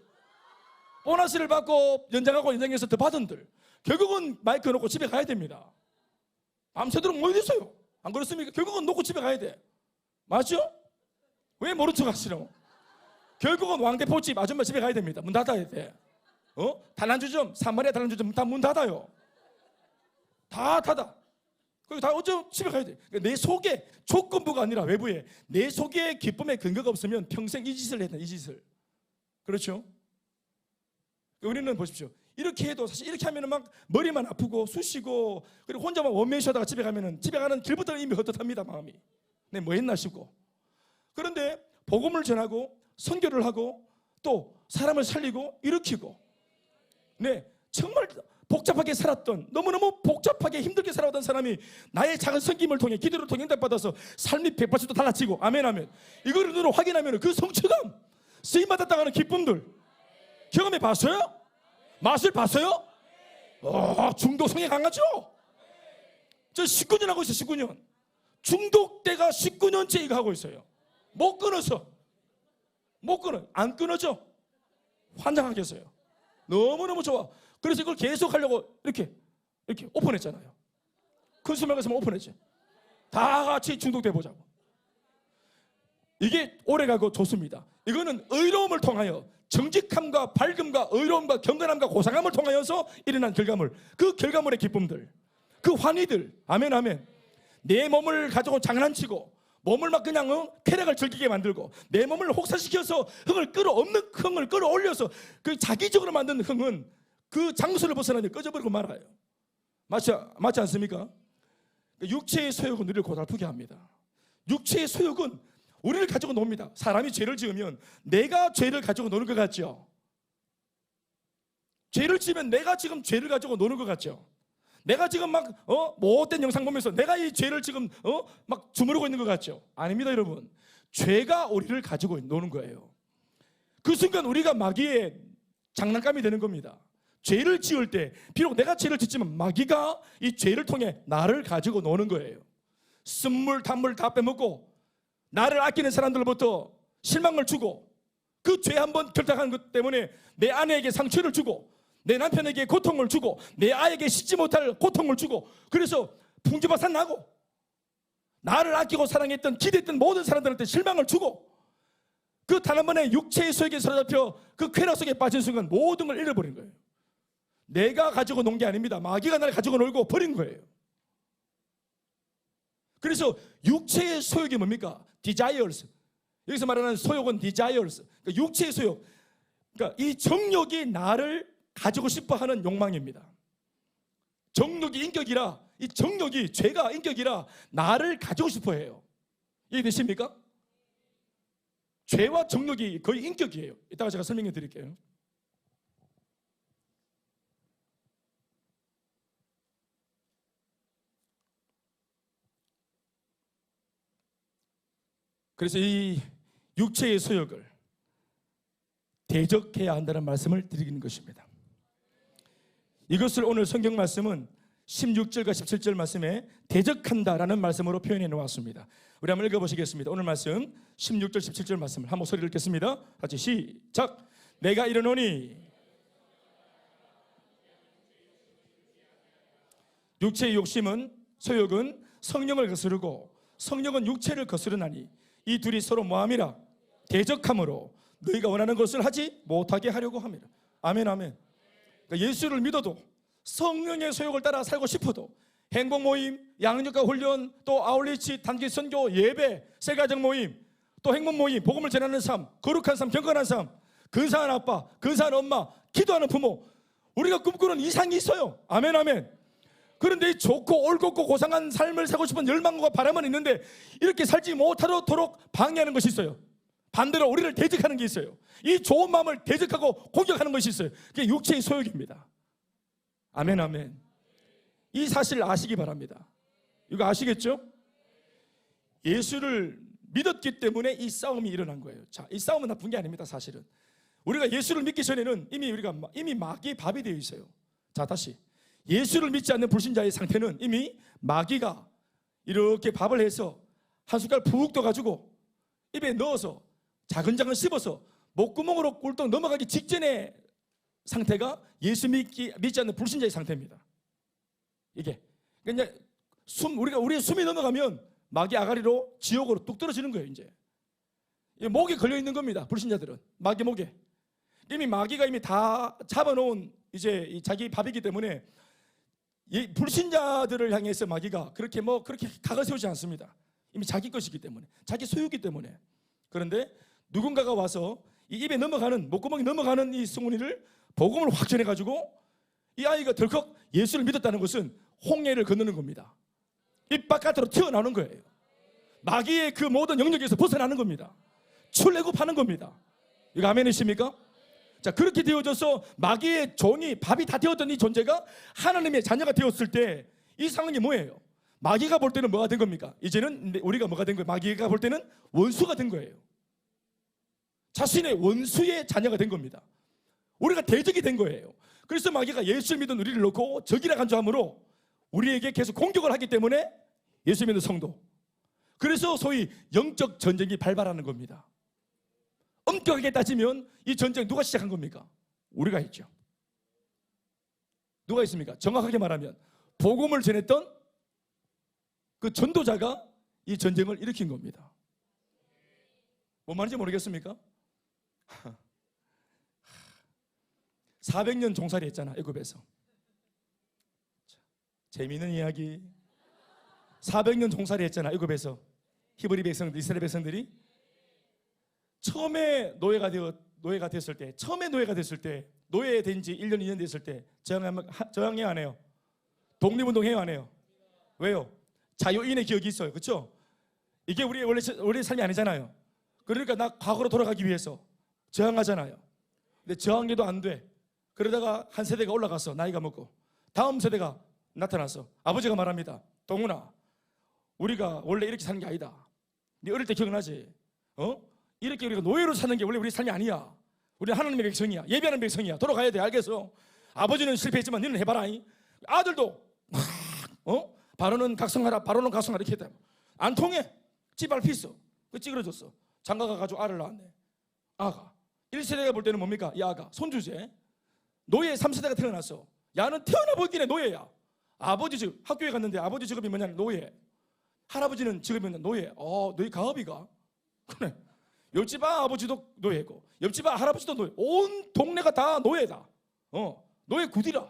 보너스를 받고 연장해서 더 받은들, 결국은 마이크 놓고 집에 가야 됩니다. 밤새도록 뭐 있어요? 안 그렇습니까? 결국은 놓고 집에 가야 돼. 맞죠? 왜 모른 척 하시노? 결국은 왕대포집 아줌마 집에 가야 됩니다. 문 닫아야 돼. 단란주점, 사마리아 단란주점 다 문 닫아요. 다 닫아. 그리고 다 어쩌면 집에 가야 돼. 그러니까 내 속에 조건부가 아니라 외부에 내 속에 기쁨의 근거가 없으면 평생 이 짓을 해야 돼. 이 짓을. 그렇죠? 우리는 보십시오. 이렇게 해도 사실 이렇게 하면은 막 머리만 아프고 쑤시고, 그리고 혼자만 원맨 쇼다가 집에 가면은 집에 가는 길부터 이미 헛헛합니다. 마음이. 내 뭐 했나 싶고. 그런데 복음을 전하고 선교를 하고 또 사람을 살리고 일으키고, 정말 복잡하게 살았던, 너무너무 복잡하게 힘들게 살아왔던 사람이 나의 작은 섬김을 통해, 기도를 통해 응답받아서 삶이 180도 달라지고, 아멘. 이거를 눈으로 확인하면 그 성취감, 쓰임받았다가는 기쁨들 경험해 봤어요? 맛을 봤어요? 중독성이 강하죠? 저 19년 하고 있어요. 19년. 중독대가 19년째 이거 하고 있어요. 못 끊어. 안 끊어져. 환장하겠어요. 너무너무 좋아. 그래서 이걸 계속 하려고 이렇게 오픈했잖아요. 컨슈머 가서 오픈했지. 다 같이 중독돼 보자고. 이게 오래가고 좋습니다. 이거는 의로움을 통하여 정직함과 밝음과 의로움과 경건함과 고상함을 통하여서 일어난 결과물, 그 결과물의 기쁨들, 그 환희들, 아멘. 내 몸을 가지고 장난치고 몸을 막 그냥 쾌락을 즐기게 만들고 내 몸을 혹사시켜서 흥을 끌어올려서 그 자기적으로 만든 흥은 그 장소를 벗어나면 꺼져버리고 말아요. 맞지 않습니까? 육체의 소욕은 우리를 고달프게 합니다. 육체의 소욕은 우리를 가지고 놉니다. 사람이 죄를 지으면 내가 죄를 가지고 노는 것 같죠? 죄를 지으면 내가 지금 죄를 가지고 노는 것 같죠? 내가 지금 막 못된 영상 보면서 내가 이 죄를 지금 막 주무르고 있는 것 같죠? 아닙니다, 여러분. 죄가 우리를 가지고 노는 거예요. 그 순간 우리가 마귀의 장난감이 되는 겁니다. 죄를 지을 때 비록 내가 죄를 짓지만 마귀가 이 죄를 통해 나를 가지고 노는 거예요. 쓴물 단물 다 빼먹고 나를 아끼는 사람들로부터 실망을 주고, 그 죄 한번 결탁한 것 때문에 내 아내에게 상처를 주고, 내 남편에게 고통을 주고, 내 아이에게 씻지 못할 고통을 주고, 그래서 풍지박산 나고 나를 아끼고 사랑했던 기대했던 모든 사람들한테 실망을 주고, 그 단 한 번의 육체의 소욕에 사로잡혀 그 쾌락 속에 빠진 순간 모든 걸 잃어버린 거예요. 내가 가지고 논 게 아닙니다. 마귀가 나를 가지고 놀고 버린 거예요. 그래서 육체의 소욕이 뭡니까? desires. 여기서 말하는 소욕은 desires, 그러니까 육체의 소욕, 그러니까 이 정욕이 나를 가지고 싶어하는 욕망입니다. 정욕이 인격이라, 이 정욕이 죄가 인격이라 나를 가지고 싶어해요. 이해되십니까? 죄와 정욕이 거의 인격이에요. 이따가 제가 설명해 드릴게요. 그래서 이 육체의 소욕을 대적해야 한다는 말씀을 드리는 것입니다. 이것을 오늘 성경 말씀은 16절과 17절 말씀에 대적한다라는 말씀으로 표현해 놓았습니다. 우리 한번 읽어보시겠습니다. 오늘 말씀 16절 17절 말씀을 한번 소리를 듣겠습니다. 같이 시작. 내가 이르노니 육체의 욕심은, 소욕은 성령을 거스르고 성령은 육체를 거스르나니 이 둘이 서로 뭐함이라? 대적함으로 너희가 원하는 것을 하지 못하게 하려고 합니다. 아멘, 아멘. 그러니까 예수를 믿어도 성령의 소욕을 따라 살고 싶어도 행복 모임, 양육과 훈련, 또 아울리치, 단기 선교, 예배, 세가정 모임, 또 행복 모임, 복음을 전하는 삶, 거룩한 삶, 경건한 삶, 근사한 아빠, 근사한 엄마, 기도하는 부모, 우리가 꿈꾸는 이상이 있어요. 아멘, 아멘. 그런데 좋고 옳고 고상한 삶을 살고 싶은 열망과 바람은 있는데 이렇게 살지 못하도록 방해하는 것이 있어요. 반대로 우리를 대적하는 게 있어요. 이 좋은 마음을 대적하고 공격하는 것이 있어요. 그게 육체의 소욕입니다. 아멘, 아멘. 이 사실을 아시기 바랍니다. 이거 아시겠죠? 예수를 믿었기 때문에 이 싸움이 일어난 거예요. 자, 이 싸움은 나쁜 게 아닙니다. 사실은 우리가 예수를 믿기 전에는 이미 마귀의 밥이 되어 있어요. 자, 다시 예수를 믿지 않는 불신자의 상태는 이미 마귀가 이렇게 밥을 해서 한 숟갈 푹 떠가지고 입에 넣어서 자근자근 씹어서 목구멍으로 꿀떡 넘어가기 직전의 상태가 예수 믿지 않는 불신자의 상태입니다. 이게 그러니까 우리의 숨이 넘어가면 마귀 아가리로 지옥으로 뚝 떨어지는 거예요. 이제 목에 걸려 있는 겁니다. 불신자들은 마귀 목에 이미 마귀가 이미 다 잡아놓은 이제 자기 밥이기 때문에 불신자들을 향해서 마귀가 그렇게 각을 세우지 않습니다. 이미 자기 것이기 때문에, 자기 소유이기 때문에. 그런데 누군가가 와서 이 입에 넘어가는, 목구멍에 넘어가는 이 승훈이를 복음을 확 전해가지고 이 아이가 덜컥 예수를 믿었다는 것은 홍해를 건너는 겁니다. 입 바깥으로 튀어나오는 거예요. 마귀의 그 모든 영역에서 벗어나는 겁니다. 출애굽하는 겁니다. 이거 아멘이십니까? 자, 그렇게 되어져서 마귀의 종이 밥이 다 되었던 이 존재가 하나님의 자녀가 되었을 때 이 상황이 뭐예요? 마귀가 볼 때는 뭐가 된 겁니까? 이제는 우리가 뭐가 된 거예요? 마귀가 볼 때는 원수가 된 거예요. 자신의 원수의 자녀가 된 겁니다. 우리가 대적이 된 거예요. 그래서 마귀가 예수를 믿은 우리를 놓고 적이라 간주함으로 우리에게 계속 공격을 하기 때문에 예수 믿는 성도, 그래서 소위 영적 전쟁이 발발하는 겁니다. 엄격하게 따지면 이 전쟁 누가 시작한 겁니까? 우리가 했죠. 누가 했습니까? 정확하게 말하면 복음을 전했던 그 전도자가 이 전쟁을 일으킨 겁니다. 뭔 말인지 모르겠습니까? 400년 종살이 했잖아, 애굽에서. 재미있는 이야기. 400년 종살이 했잖아, 애굽에서. 히브리 백성들, 이스라엘 백성들이 처음에 노예가 됐을 때, 노예된 지 1년, 2년 됐을 때 저항해요, 안 해요? 독립운동해요, 안 해요? 왜요? 자유인의 기억이 있어요. 그렇죠? 이게 우리의 원래 삶이 아니잖아요. 그러니까 나 과거로 돌아가기 위해서 저항하잖아요. 근데 저항해도 안 돼. 그러다가 한 세대가 올라가서 나이가 먹고 다음 세대가 나타나서 아버지가 말합니다. 동훈아, 우리가 원래 이렇게 사는 게 아니다. 네 어릴 때 기억나지? 이렇게 우리가 노예로 사는 게 원래 우리 삶이 아니야. 우리는 하나님의 백성이야. 예배하는 백성이야. 돌아가야 돼. 알겠어? 아버지는 실패했지만 너는 해봐라. 아들도 바로는 각성하라, 바로는 각성하라 이렇게 했다. 안 통해. 집 앞에 있어. 그 찌그러졌어. 장가가 가지고 알을 낳았네. 아가 1세대가 볼 때는 뭡니까? 이 아가 손주제. 노예 3세대가 태어났어. 야는 태어나 보기에 노예야. 아버지 집 학교에 갔는데 아버지 직업이 뭐냐면 노예. 할아버지는 직업이 뭐냐? 노예. 너희 가업이가 그래. 옆집 아버지도 노예고 옆집 할아버지도 노예. 온 동네가 다 노예다. 노예 구디라.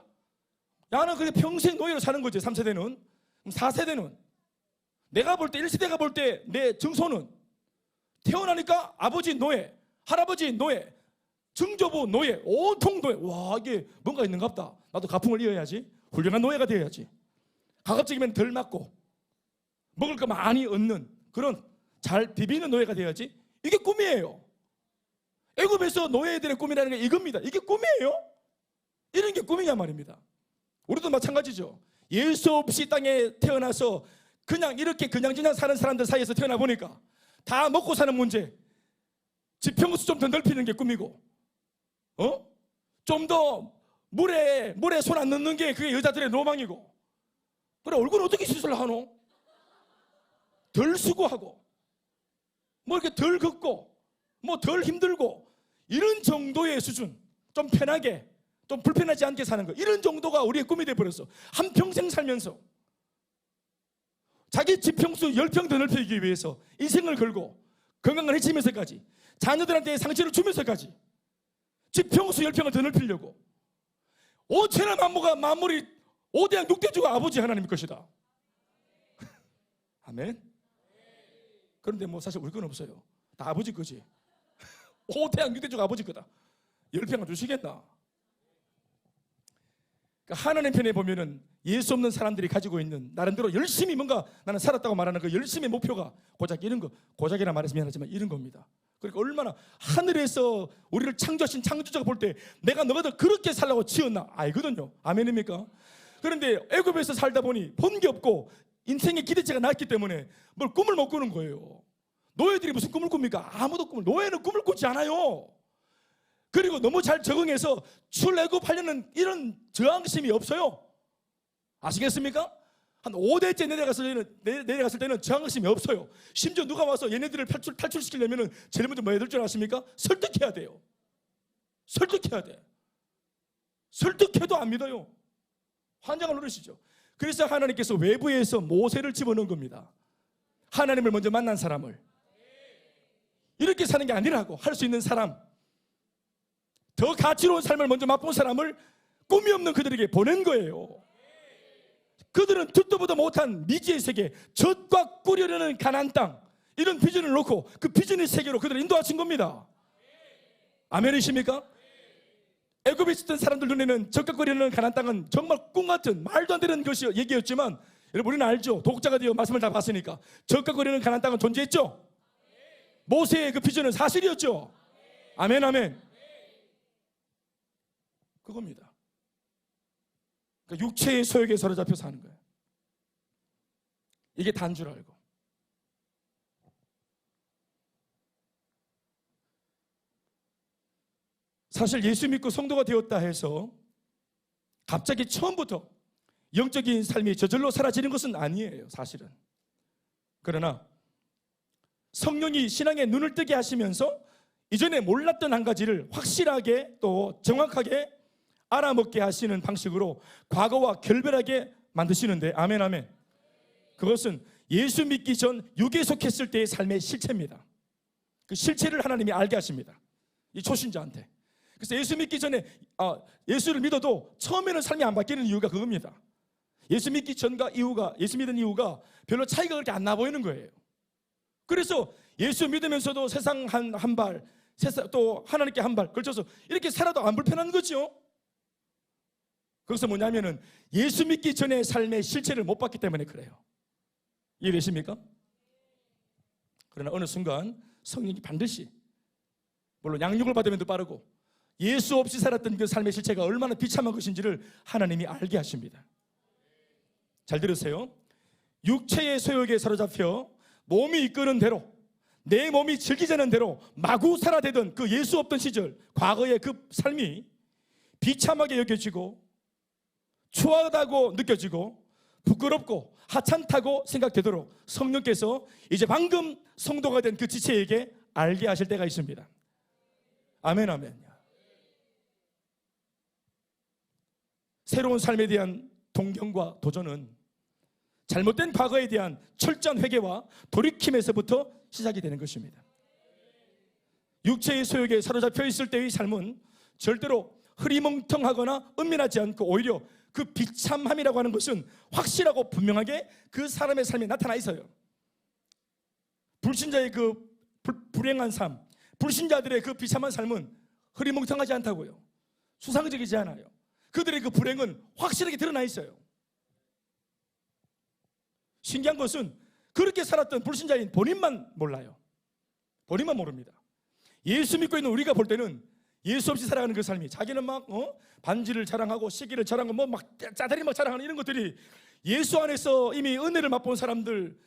야는 그게 평생 노예로 사는 거지. 3세대는. 4세대는 내가 볼 때 1세대가 볼 때 내 증손은 태어나니까 아버지 노예, 할아버지 노예, 증조부 노예, 온통 노예. 와, 이게 뭔가 있는갑다. 나도 가풍을 이어야지. 훌륭한 노예가 되어야지. 가급적이면 덜 맞고 먹을 거 많이 얻는 그런 잘 비비는 노예가 되어야지. 이게 꿈이에요. 애굽에서 노예들의 꿈이라는 게 이겁니다. 이게 꿈이에요? 이런 게 꿈이냐 말입니다. 우리도 마찬가지죠. 예수 없이 땅에 태어나서 그냥 이렇게 그냥저냥 사는 사람들 사이에서 태어나 보니까 다 먹고 사는 문제, 지평수 좀 더 넓히는 게 꿈이고, 좀 더 물에 손 안 넣는 게 그게 여자들의 로망이고. 그래, 얼굴 어떻게 시술을 하노? 덜 수고하고 뭐 이렇게 덜 걷고 뭐 덜 힘들고 이런 정도의 수준, 좀 편하게, 좀 불편하지 않게 사는 거, 이런 정도가 우리의 꿈이 돼버렸어. 한평생 살면서 자기 지평수 10평 더 넓히기 위해서 인생을 걸고 건강을 해치면서까지, 자녀들한테 상처를 주면서까지 지평수 10평을 더 넓히려고 5천의 만물이 5대양 6대주가 아버지 하나님의 것이다. 아멘. 그런데 뭐 사실 우리 건 없어요. 다 아버지 거지. 5대양 6대주가 아버지 거다. 10평을 주시겠나? 그러니까 하나님 편에 보면은 예수 없는 사람들이 가지고 있는 나름대로 열심히 뭔가 나는 살았다고 말하는 그 열심의 목표가 고작 이런 거, 고작이라 말해서 미안하지만 이런 겁니다. 그러니까 얼마나 하늘에서 우리를 창조하신 창조자가 볼 때 내가 너희들 그렇게 살라고 지었나 알거든요. 아멘입니까? 그런데 애굽에서 살다 보니 본 게 없고 인생의 기대치가 낮기 때문에 뭘 꿈을 못 꾸는 거예요. 노예들이 무슨 꿈을 꿉니까? 아무도 노예는 꿈을 꾸지 않아요. 그리고 너무 잘 적응해서 출애굽하려는 이런 저항심이 없어요. 아시겠습니까? 한 5대째 내려갔을 때는 저항심이 없어요. 심지어 누가 와서 얘네들을 탈출시키려면 제일 먼저 뭐 해야 될 줄 아십니까? 설득해야 돼요. 설득해야 돼. 설득해도 안 믿어요. 환장을 누르시죠. 그래서 하나님께서 외부에서 모세를 집어넣은 겁니다. 하나님을 먼저 만난 사람을. 이렇게 사는 게 아니라고 할 수 있는 사람, 더 가치로운 삶을 먼저 맛본 사람을 꿈이 없는 그들에게 보낸 거예요. 그들은 듣도 보도 못한 미지의 세계, 젖과 꿀이려는 가나안 땅, 이런 비전을 놓고 그 비전의 세계로 그들을 인도하신 겁니다. 아멘이십니까? 애굽에 있었던 사람들 눈에는 젖과 꿀이려는 가나안 땅은 정말 꿈같은 말도 안 되는 것이 얘기였지만, 여러분 우리는 알죠. 독자가 되어 말씀을 다 봤으니까 젖과 꿀이려는 가나안 땅은 존재했죠. 모세의 그 비전은 사실이었죠. 아멘, 아멘. 그겁니다. 그러니까 육체의 소욕에 사로잡혀 사는 거예요. 이게 다인 줄 알고. 사실 예수 믿고 성도가 되었다 해서 갑자기 처음부터 영적인 삶이 저절로 사라지는 것은 아니에요, 사실은. 그러나 성령이 신앙의 눈을 뜨게 하시면서 이전에 몰랐던 한 가지를 확실하게 또 정확하게 알아먹게 하시는 방식으로 과거와 결별하게 만드시는데, 아멘, 아멘. 그것은 예수 믿기 전 육에 속했을 때의 삶의 실체입니다. 그 실체를 하나님이 알게 하십니다, 이 초신자한테. 그래서 예수 믿기 전에 예수를 믿어도 처음에는 삶이 안 바뀌는 이유가 그겁니다. 예수 믿기 전과 이후가, 예수 믿은 이후가 별로 차이가 그렇게 안 나 보이는 거예요. 그래서 예수 믿으면서도 세상 한 발, 또 하나님께 한 발 걸쳐서 이렇게 살아도 안 불편한 거죠. 그것은 뭐냐면은 예수 믿기 전의 삶의 실체를 못 봤기 때문에 그래요. 이해되십니까? 그러나 어느 순간 성령이 반드시, 물론 양육을 받으면 더 빠르고, 예수 없이 살았던 그 삶의 실체가 얼마나 비참한 것인지를 하나님이 알게 하십니다. 잘 들으세요. 육체의 소욕에 사로잡혀 몸이 이끄는 대로, 내 몸이 즐기자는 대로 마구 살아대던 그 예수 없던 시절, 과거의 그 삶이 비참하게 여겨지고 추하다고 느껴지고 부끄럽고 하찮다고 생각되도록 성령께서 이제 방금 성도가 된 그 지체에게 알게 하실 때가 있습니다. 아멘, 아멘. 새로운 삶에 대한 동경과 도전은 잘못된 과거에 대한 철저한 회개와 돌이킴에서부터 시작이 되는 것입니다. 육체의 소욕에 사로잡혀 있을 때의 삶은 절대로 흐리멍텅하거나 은밀하지 않고 오히려 그 비참함이라고 하는 것은 확실하고 분명하게 그 사람의 삶에 나타나 있어요. 불행한 삶, 불신자들의 그 비참한 삶은 흐리멍텅하지 않다고요. 수상적이지 않아요. 그들의 그 불행은 확실하게 드러나 있어요. 신기한 것은 그렇게 살았던 불신자인 본인만 몰라요. 본인만 모릅니다. 예수 믿고 있는 우리가 볼 때는 예수 없이 살아가는 그 삶이, 자기는 막 반지를 자랑하고 시기를 자랑하고 막 짜다리 막 자랑하는 이런 것들이, 예수 안에서 이미 은혜를 맛본 사람들,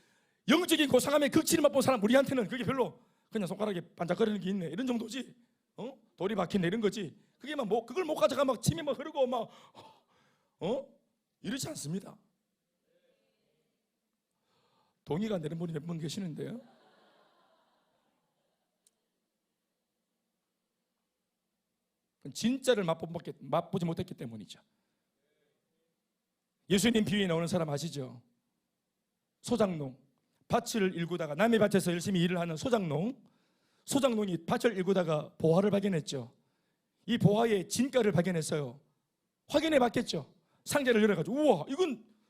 영적인 고상함의 극치를 맛본 사람, 우리한테는 그게 별로 그냥 손가락에 반짝거리는 게 있네 이런 정도지, 돌이 박힌네 이런 거지. 그게 막 그걸 못 가져가 막 침이 막 흐르고 막 이렇지 않습니다. 동의가 안 되는 분이 몇 분 계시는데요. 진짜를 맛보지 못했기 때문이죠. 예수님 비유에 나오는 사람 아시죠? 소장농, 밭을 일구다가, 남의 밭에서 열심히 일을 하는 소장농이 밭을 일구다가 보화를 발견했죠. 이 보화의 진가를 발견했어요. 확인해 봤겠죠. 상자를 열어가지고, 우와,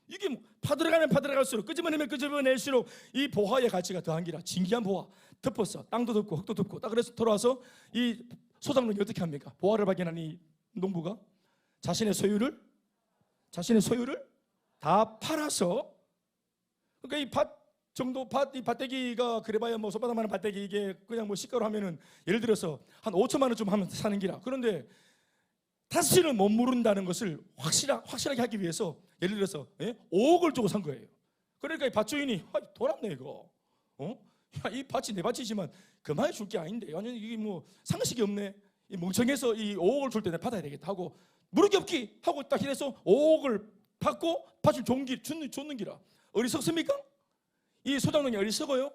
이게 파들어가면 파들어갈수록, 끄집어내면 끄집어낼수록 이 보화의 가치가 더한 기라. 진귀한 보화. 덮었어. 땅도 덮고 흙도 덮고. 딱 그래서 돌아와서 이 소장농이 어떻게 합니까? 보화를 발견한 이 농부가 자신의 소유를 다 팔아서, 그러니까 이 밭대기가 그래봐야 뭐 손바닥만한 밭대기, 이게 그냥 뭐 시가로 하면은 예를 들어서 한 5천만 원 좀 하면 사는 기라. 그런데 다시는 못 모른다는 것을 확실하게 하기 위해서 예를 들어서 5억을 주고 산 거예요. 그러니까 이 밭주인이 돌았네 이거. 야, 이 밭이 내 밭이지만 그만해 줄 게 아닌데, 아니 이게 뭐 상식이 없네. 이 멍청해서 이 5억을 줄 때 내가 받아야 되겠다 하고, 무릎이 없기 하고 딱 이래서 5억을 받고 밭을 줬는 기라. 어리석습니까? 이 소장농이 어리석어요?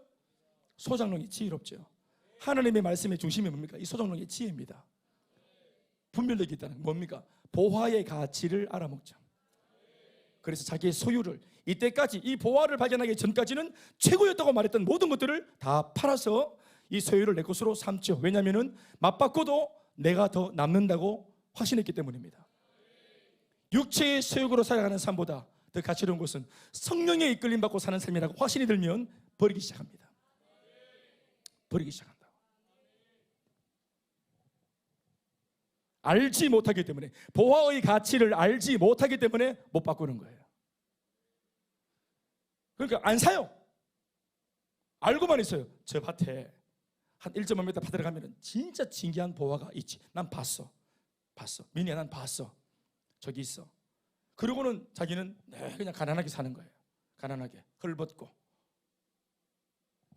소장농이 지혜롭죠. 하나님의 말씀의 중심이 뭡니까? 이 소장농의 지혜입니다. 분별력이 있다는 뭡니까? 보화의 가치를 알아먹죠. 그래서 자기의 소유를, 이때까지 이 보화를 발견하기 전까지는 최고였다고 말했던 모든 것들을 다 팔아서 이 소유를 내 것으로 삼죠. 왜냐하면 맛바꿔도 내가 더 남는다고 확신했기 때문입니다. 육체의 소욕으로 살아가는 삶보다 더 가치로운 것은 성령의 이끌림 받고 사는 삶이라고 확신이 들면 버리기 시작합니다. 버리기 시작한다. 알지 못하기 때문에, 보화의 가치를 알지 못하기 때문에 못 바꾸는 거예요. 그러니까 안 사요. 알고만 있어요. 저 밭에 한 1.5m 파들어가면 진짜 신기한 보화가 있지. 난 봤어. 민희야, 난 봤어. 저기 있어. 그러고는 자기는 그냥 가난하게 사는 거예요. 가난하게 헐벗고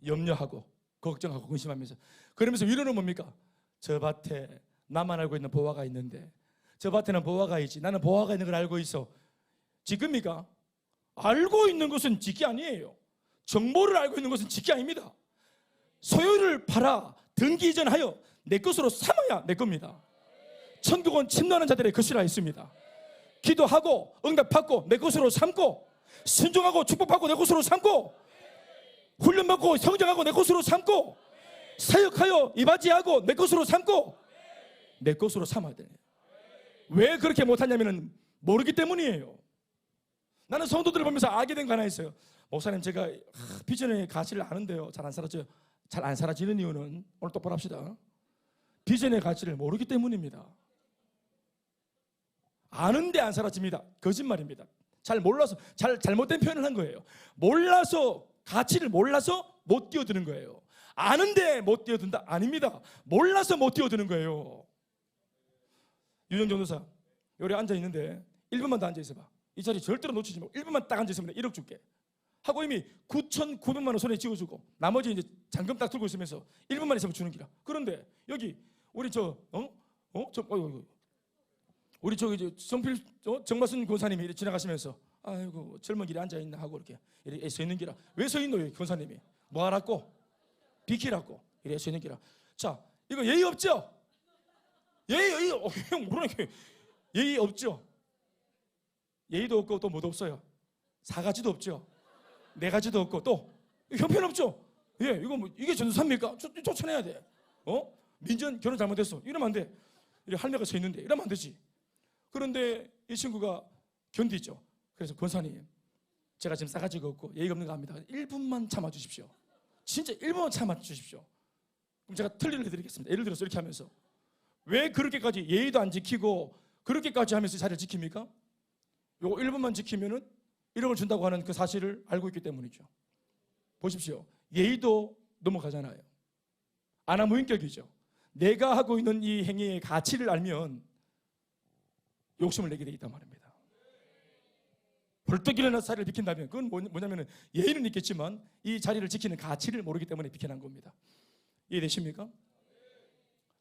염려하고 걱정하고 근심하면서. 그러면서 위로는 뭡니까? 저 밭에 나만 알고 있는 보화가 있는데, 저 밭에는 보화가 있지. 나는 보화가 있는 걸 알고 있어. 지금입니까? 알고 있는 것은 지기 아니에요. 정보를 알고 있는 것은 지기 아닙니다. 소유를 팔아 등기 이전하여 내 것으로 삼아야 내 겁니다. 천국은 침노하는 자들의 것이라 했습니다. 기도하고 응답받고 내 것으로 삼고, 순종하고 축복받고 내 것으로 삼고, 훈련받고 성장하고 내 것으로 삼고, 사역하여 이바지하고 내 것으로 삼고, 내 것으로 삼아야 돼요. 왜 그렇게 못하냐면 모르기 때문이에요. 나는 성도들을 보면서 알게 된 거 하나 있어요. 목사님, 제가 비전의 가치를 아는데요, 잘 안 사라지는 이유는, 오늘 똑바로 합시다. 비전의 가치를 모르기 때문입니다. 아는데 안 사라집니다. 거짓말입니다. 잘 몰라서, 잘못된 표현을 한 거예요. 몰라서, 가치를 몰라서 못 뛰어드는 거예요. 아는데 못 뛰어든다? 아닙니다. 몰라서 못 뛰어드는 거예요. 유정 전도사, 여기 앉아있는데 1분만 더 앉아있어봐. 이 자리 절대로 놓치지 말고 1분만 딱 앉아있으면 1억 줄게 하고 이미 9,900만 원 손에 쥐어주고, 나머지 이제 잔금 딱 들고 있으면서 1분만 있으면 주는 기라. 그런데 여기 우리 우리 저기 정마순 권사님이 지나가시면서, 아이고 젊은 길에 앉아있나 하고 이렇게 서 있는 기라. 왜 서 있노 권사님이? 뭐 하라고? 비키라고 이래 서 있는 기라. 자, 이거 예의 없죠? 예의 모르네. 예의 없죠? 예의도 없고 또 뭐도 없어요. 사가지도 없죠. 네 가지도 없고 또 형편없죠. 예, 이거 뭐 이게 전도사입니까? 쫓아내야 돼. 민전 결혼 잘못했어. 이러면 안 돼. 이래 할매가 서 있는데 이러면 안 되지. 그런데 이 친구가 견디죠. 그래서 권사님, 제가 지금 싸가지가 없고 예의가 없는 거 압니다. 1분만 참아주십시오. 진짜 1분만 참아주십시오. 그럼 제가 틀리를 해드리겠습니다. 예를 들어서 이렇게 하면서 왜 그렇게까지 예의도 안 지키고 그렇게까지 하면서 자리를 지킵니까? 요거 1번만 지키면은 1억을 준다고 하는 그 사실을 알고 있기 때문이죠. 보십시오. 예의도 넘어가잖아요. 아나무인격이죠. 내가 하고 있는 이 행위의 가치를 알면 욕심을 내게 돼 있단 말입니다. 벌떡 일어나서 자리를 비킨다면 그건 뭐냐면 예의는 있겠지만 이 자리를 지키는 가치를 모르기 때문에 비켜난 겁니다. 이해되십니까?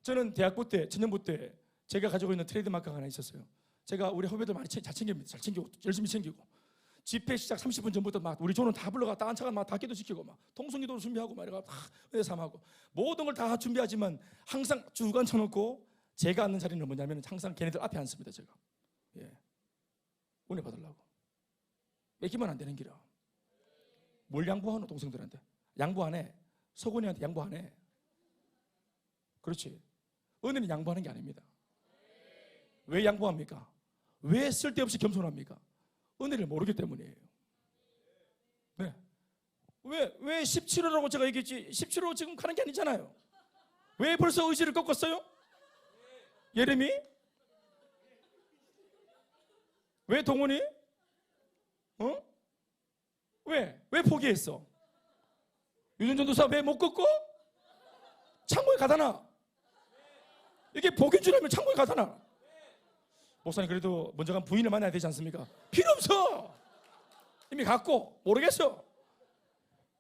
저는 대학부 때, 전년부 때 제가 가지고 있는 트레이드마크가 하나 있었어요. 제가 우리 후배들 많이 잘 챙깁니다. 잘 챙기고 열심히 챙기고 집회 시작 30분 전부터 막 우리 조는 다 불러가 딴차가 막 다 기도시키고 막 통성기도 준비하고 막 이래가 은혜 삼하고 모든 걸 다 준비하지만 항상 쭉 앉혀놓고 제가 앉는 자리는 뭐냐면 항상 걔네들 앞에 앉습니다. 제가 은혜 받으려고 뺏기면 안 되는 기라. 뭘 양보하노 동생들한테? 양보 안 해. 서곤이한테 양보 안 해. 그렇지. 은혜는 양보하는 게 아닙니다. 왜 양보합니까? 왜 쓸데없이 겸손합니까? 은혜를 모르기 때문이에요. 네. 왜 17호라고 제가 얘기했지 17호 지금 가는 게 아니잖아요. 왜 벌써 의지를 꺾었어요? 예레미? 왜 동원이? 왜 포기했어? 유전전 도사 왜 못 꺾고? 창고에 가다 놔. 이게 복인 줄 알면 창고에 가다 놔. 목사님 그래도 먼저 간 부인을 만나야 되지 않습니까? 필요 없어. 이미 갔고 모르겠어.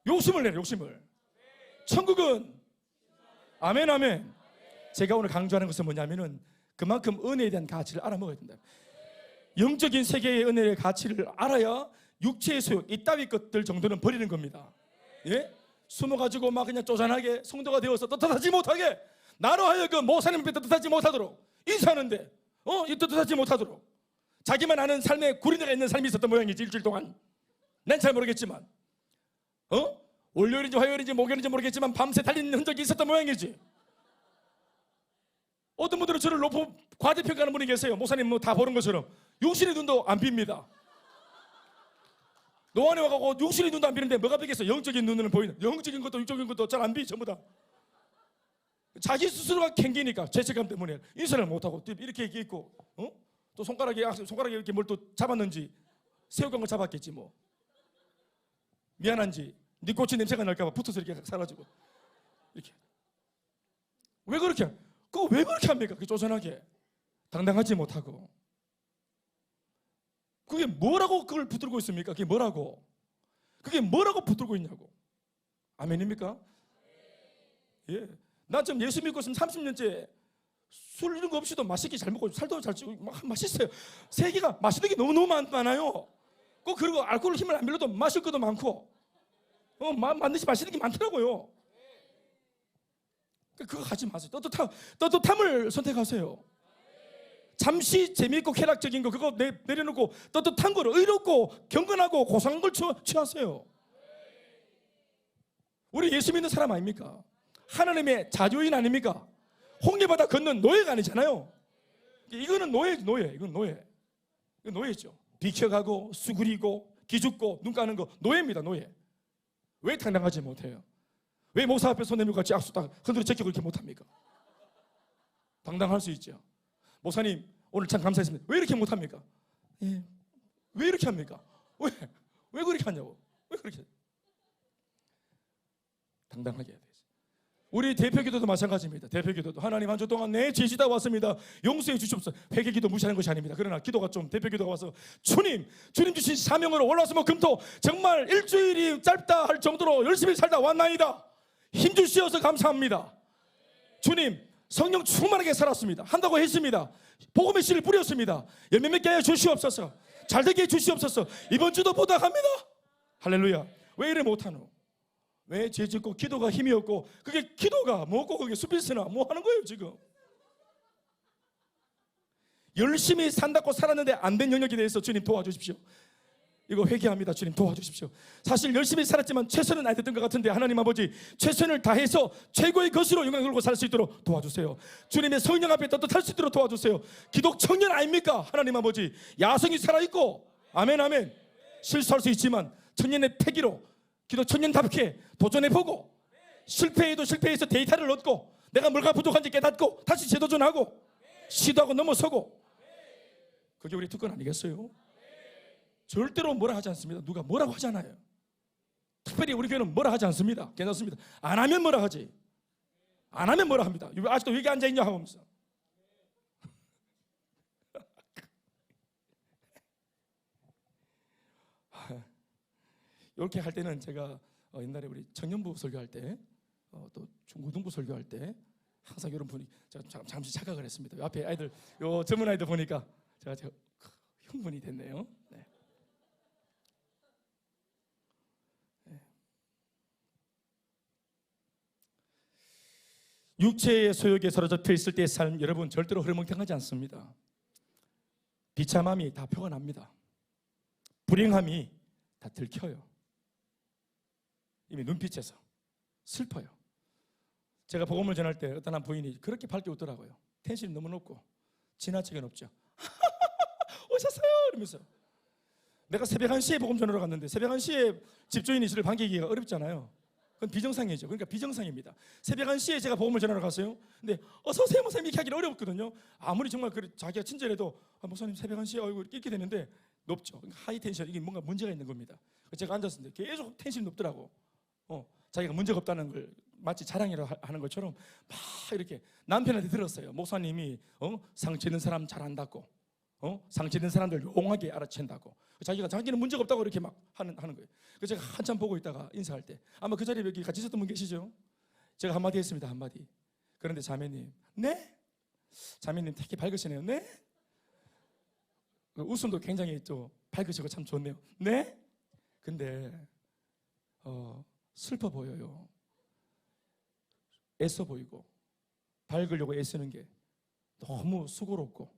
욕심을 내려 욕심을. 천국은 아멘 아멘. 제가 오늘 강조하는 것은 뭐냐면은 그만큼 은혜에 대한 가치를 알아먹어야 된다. 영적인 세계의 은혜의 가치를 알아야 육체의 소욕 이따위 것들 정도는 버리는 겁니다. 예? 숨어가지고 막 그냥 쪼잔하게 성도가 되어서 떳떳하지 못하게 나로 하여금 목사님 앞에 떳떳하지 못하도록 인사하는데 이 떳떳하지 못하도록 자기만 아는 삶에 구린내가 있는 삶이 있었던 모양이지. 일주일 동안 난 잘 모르겠지만 월요일인지 화요일인지 목요일인지 모르겠지만 밤새 달린 흔적이 있었던 모양이지. 어떤 분들은 저를 높고 과대평가하는 분이 계세요. 목사님 뭐 다 보는 것처럼 육신의 눈도 안 빕니다. 노안에 와가고 육신의 눈도 안 비는데 뭐가 비겠어? 영적인 눈은 보이는. 영적인 것도 육적인 것도 잘 안 비. 전부 다 자기 스스로가 캥기니까 죄책감 때문에 인사를 못하고 이렇게 있고 또 손가락에 이렇게 뭘 또 잡았는지 새우깡을 잡았겠지 뭐. 미안한지 네 꽃이 냄새가 날까봐 붙어서 이렇게 사라지고 이렇게. 왜 그렇게? 그거 왜 그렇게 합니까? 그게 쪼잔하게 당당하지 못하고. 그게 뭐라고 그걸 붙들고 있습니까? 그게 뭐라고 붙들고 있냐고. 아멘입니까? 예. 나 지금 예수 믿고 있으면 30년째 술 이런 거 없이도 맛있게 잘 먹고 살도 잘 찌고 막 맛있어요. 세계가 맛있는 게 너무너무 많아요. 꼭 그리고 알코올 힘을 안 빌려도 마실 것도 많고 만드시 맛있는 게 많더라고요. 그거 가지 마세요. 떳떳함을 선택하세요. 잠시 재미있고 쾌락적인 거 그거 내려놓고 떳떳한 거를 의롭고 경건하고 고상한 걸 취하세요. 우리 예수 믿는 사람 아닙니까? 하나님의 자조인 아닙니까? 홍해바다 건넌 노예가 아니잖아요. 이거는 이건 노예죠. 비켜가고 수그리고 기죽고 눈 까는 거 노예입니다. 노예. 왜 당당하지 못해요? 왜 목사 앞에 손 내밀고 같이 악수 딱 흔들어 제끼고 이렇게 못합니까? 당당할 수 있죠. 목사님 오늘 참 감사했습니다. 왜 이렇게 못합니까? 예. 왜 이렇게 합니까? 왜 그렇게 하냐고. 왜 그렇게 당당하게 해야 되지. 우리 대표기도도 마찬가지입니다. 대표기도도 하나님 한 주 동안 내 죄 지다 왔습니다. 용서해 주시옵소서. 회개기도 무시하는 것이 아닙니다. 그러나 기도가 좀 대표기도가 와서 주님 주신 사명으로 올라서면 금토 정말 일주일이 짧다 할 정도로 열심히 살다 왔나이다. 힘주시어서 감사합니다. 주님 성령 충만하게 살았습니다. 한다고 했습니다. 복음의 씨를 뿌렸습니다. 열매 맺게 해 주시옵소서. 잘되게 해 주시옵소서. 이번 주도 부탁합니다. 할렐루야. 왜 이래 못하노? 왜 죄 짓고 기도가 힘이 없고 그게 기도가 뭐고 그게 수비스나 뭐 하는 거예요 지금. 열심히 산다고 살았는데 안 된 영역에 대해서 주님 도와주십시오. 이거 회개합니다. 주님 도와주십시오. 사실 열심히 살았지만 최선은 안 됐던 것 같은데 하나님 아버지 최선을 다해서 최고의 것으로 영광을 걸고 살 수 있도록 도와주세요. 주님의 성령 앞에 떳떳할 수 있도록 도와주세요. 기독 청년 아닙니까? 하나님 아버지 야성이 살아있고 아멘 아멘. 실수할 수 있지만 청년의 패기로 기독 청년답게 도전해보고 실패해도 실패해서 데이터를 얻고 내가 뭐가 부족한지 깨닫고 다시 재도전하고 시도하고 넘어서고, 그게 우리 특권 아니겠어요? 절대로 뭐라 하지 않습니다. 누가 뭐라고 하잖아요. 특별히 우리 교회는 뭐라 하지 않습니다. 괜찮습니다. 안 하면 뭐라 하지. 안 하면 뭐라 합니다. 아직도 여기 앉아있냐 하면서. 이렇게 할 때는 제가 옛날에 우리 청년부 설교할 때, 또 중고등부 설교할 때 항상 이런 분이, 제가 잠시 착각을 했습니다. 앞에 아이들, 요 젊은 아이들 보니까 제가 흥분이 됐네요. 네. 육체의 소욕에 사로잡혀 있을 때의 삶, 여러분 절대로 흐르멍텅하지 않습니다. 비참함이 다 표가 납니다. 불행함이 다 들켜요. 이미 눈빛에서 슬퍼요. 제가 복음을 전할 때 어떤 한 부인이 그렇게 밝게 웃더라고요. 텐션이 너무 높고 지나치게 높죠. 오셨어요 이러면서. 내가 새벽 1시에 복음 전하러 갔는데 새벽 1시에 집주인이 저를 반기기가 어렵잖아요. 그건 비정상이죠. 그러니까 비정상입니다. 새벽 1시에 제가 복음을 전하러 갔어요. 근데 어서 오세요 목사님 이렇게 하기는 어렵거든요. 아무리 정말 자기가 친절해도 목사님 새벽 1시에 이렇게 되는데 높죠. 그러니까 하이 텐션, 이게 뭔가 문제가 있는 겁니다. 제가 앉았는데 계속 텐션이 높더라고. 자기가 문제가 없다는 걸 마치 자랑이라 하는 것처럼 막 이렇게 남편한테 들었어요. 목사님이 상처 있는 사람 잘한다고, 상처 있는 사람들 용하게 알아챈다고, 자기는 문제가 없다고 이렇게 막 하는 거예요. 그래서 제가 한참 보고 있다가 인사할 때 아마 그 자리에 여기 같이 있었던 분 계시죠? 제가 한마디 했습니다. 한마디. 그런데 자매님, 네? 자매님 되게 밝으시네요. 네? 웃음도 굉장히 또 밝으시고 참 좋네요. 네? 근데 슬퍼 보여요. 애써 보이고 밝으려고 애쓰는 게 너무 수고롭고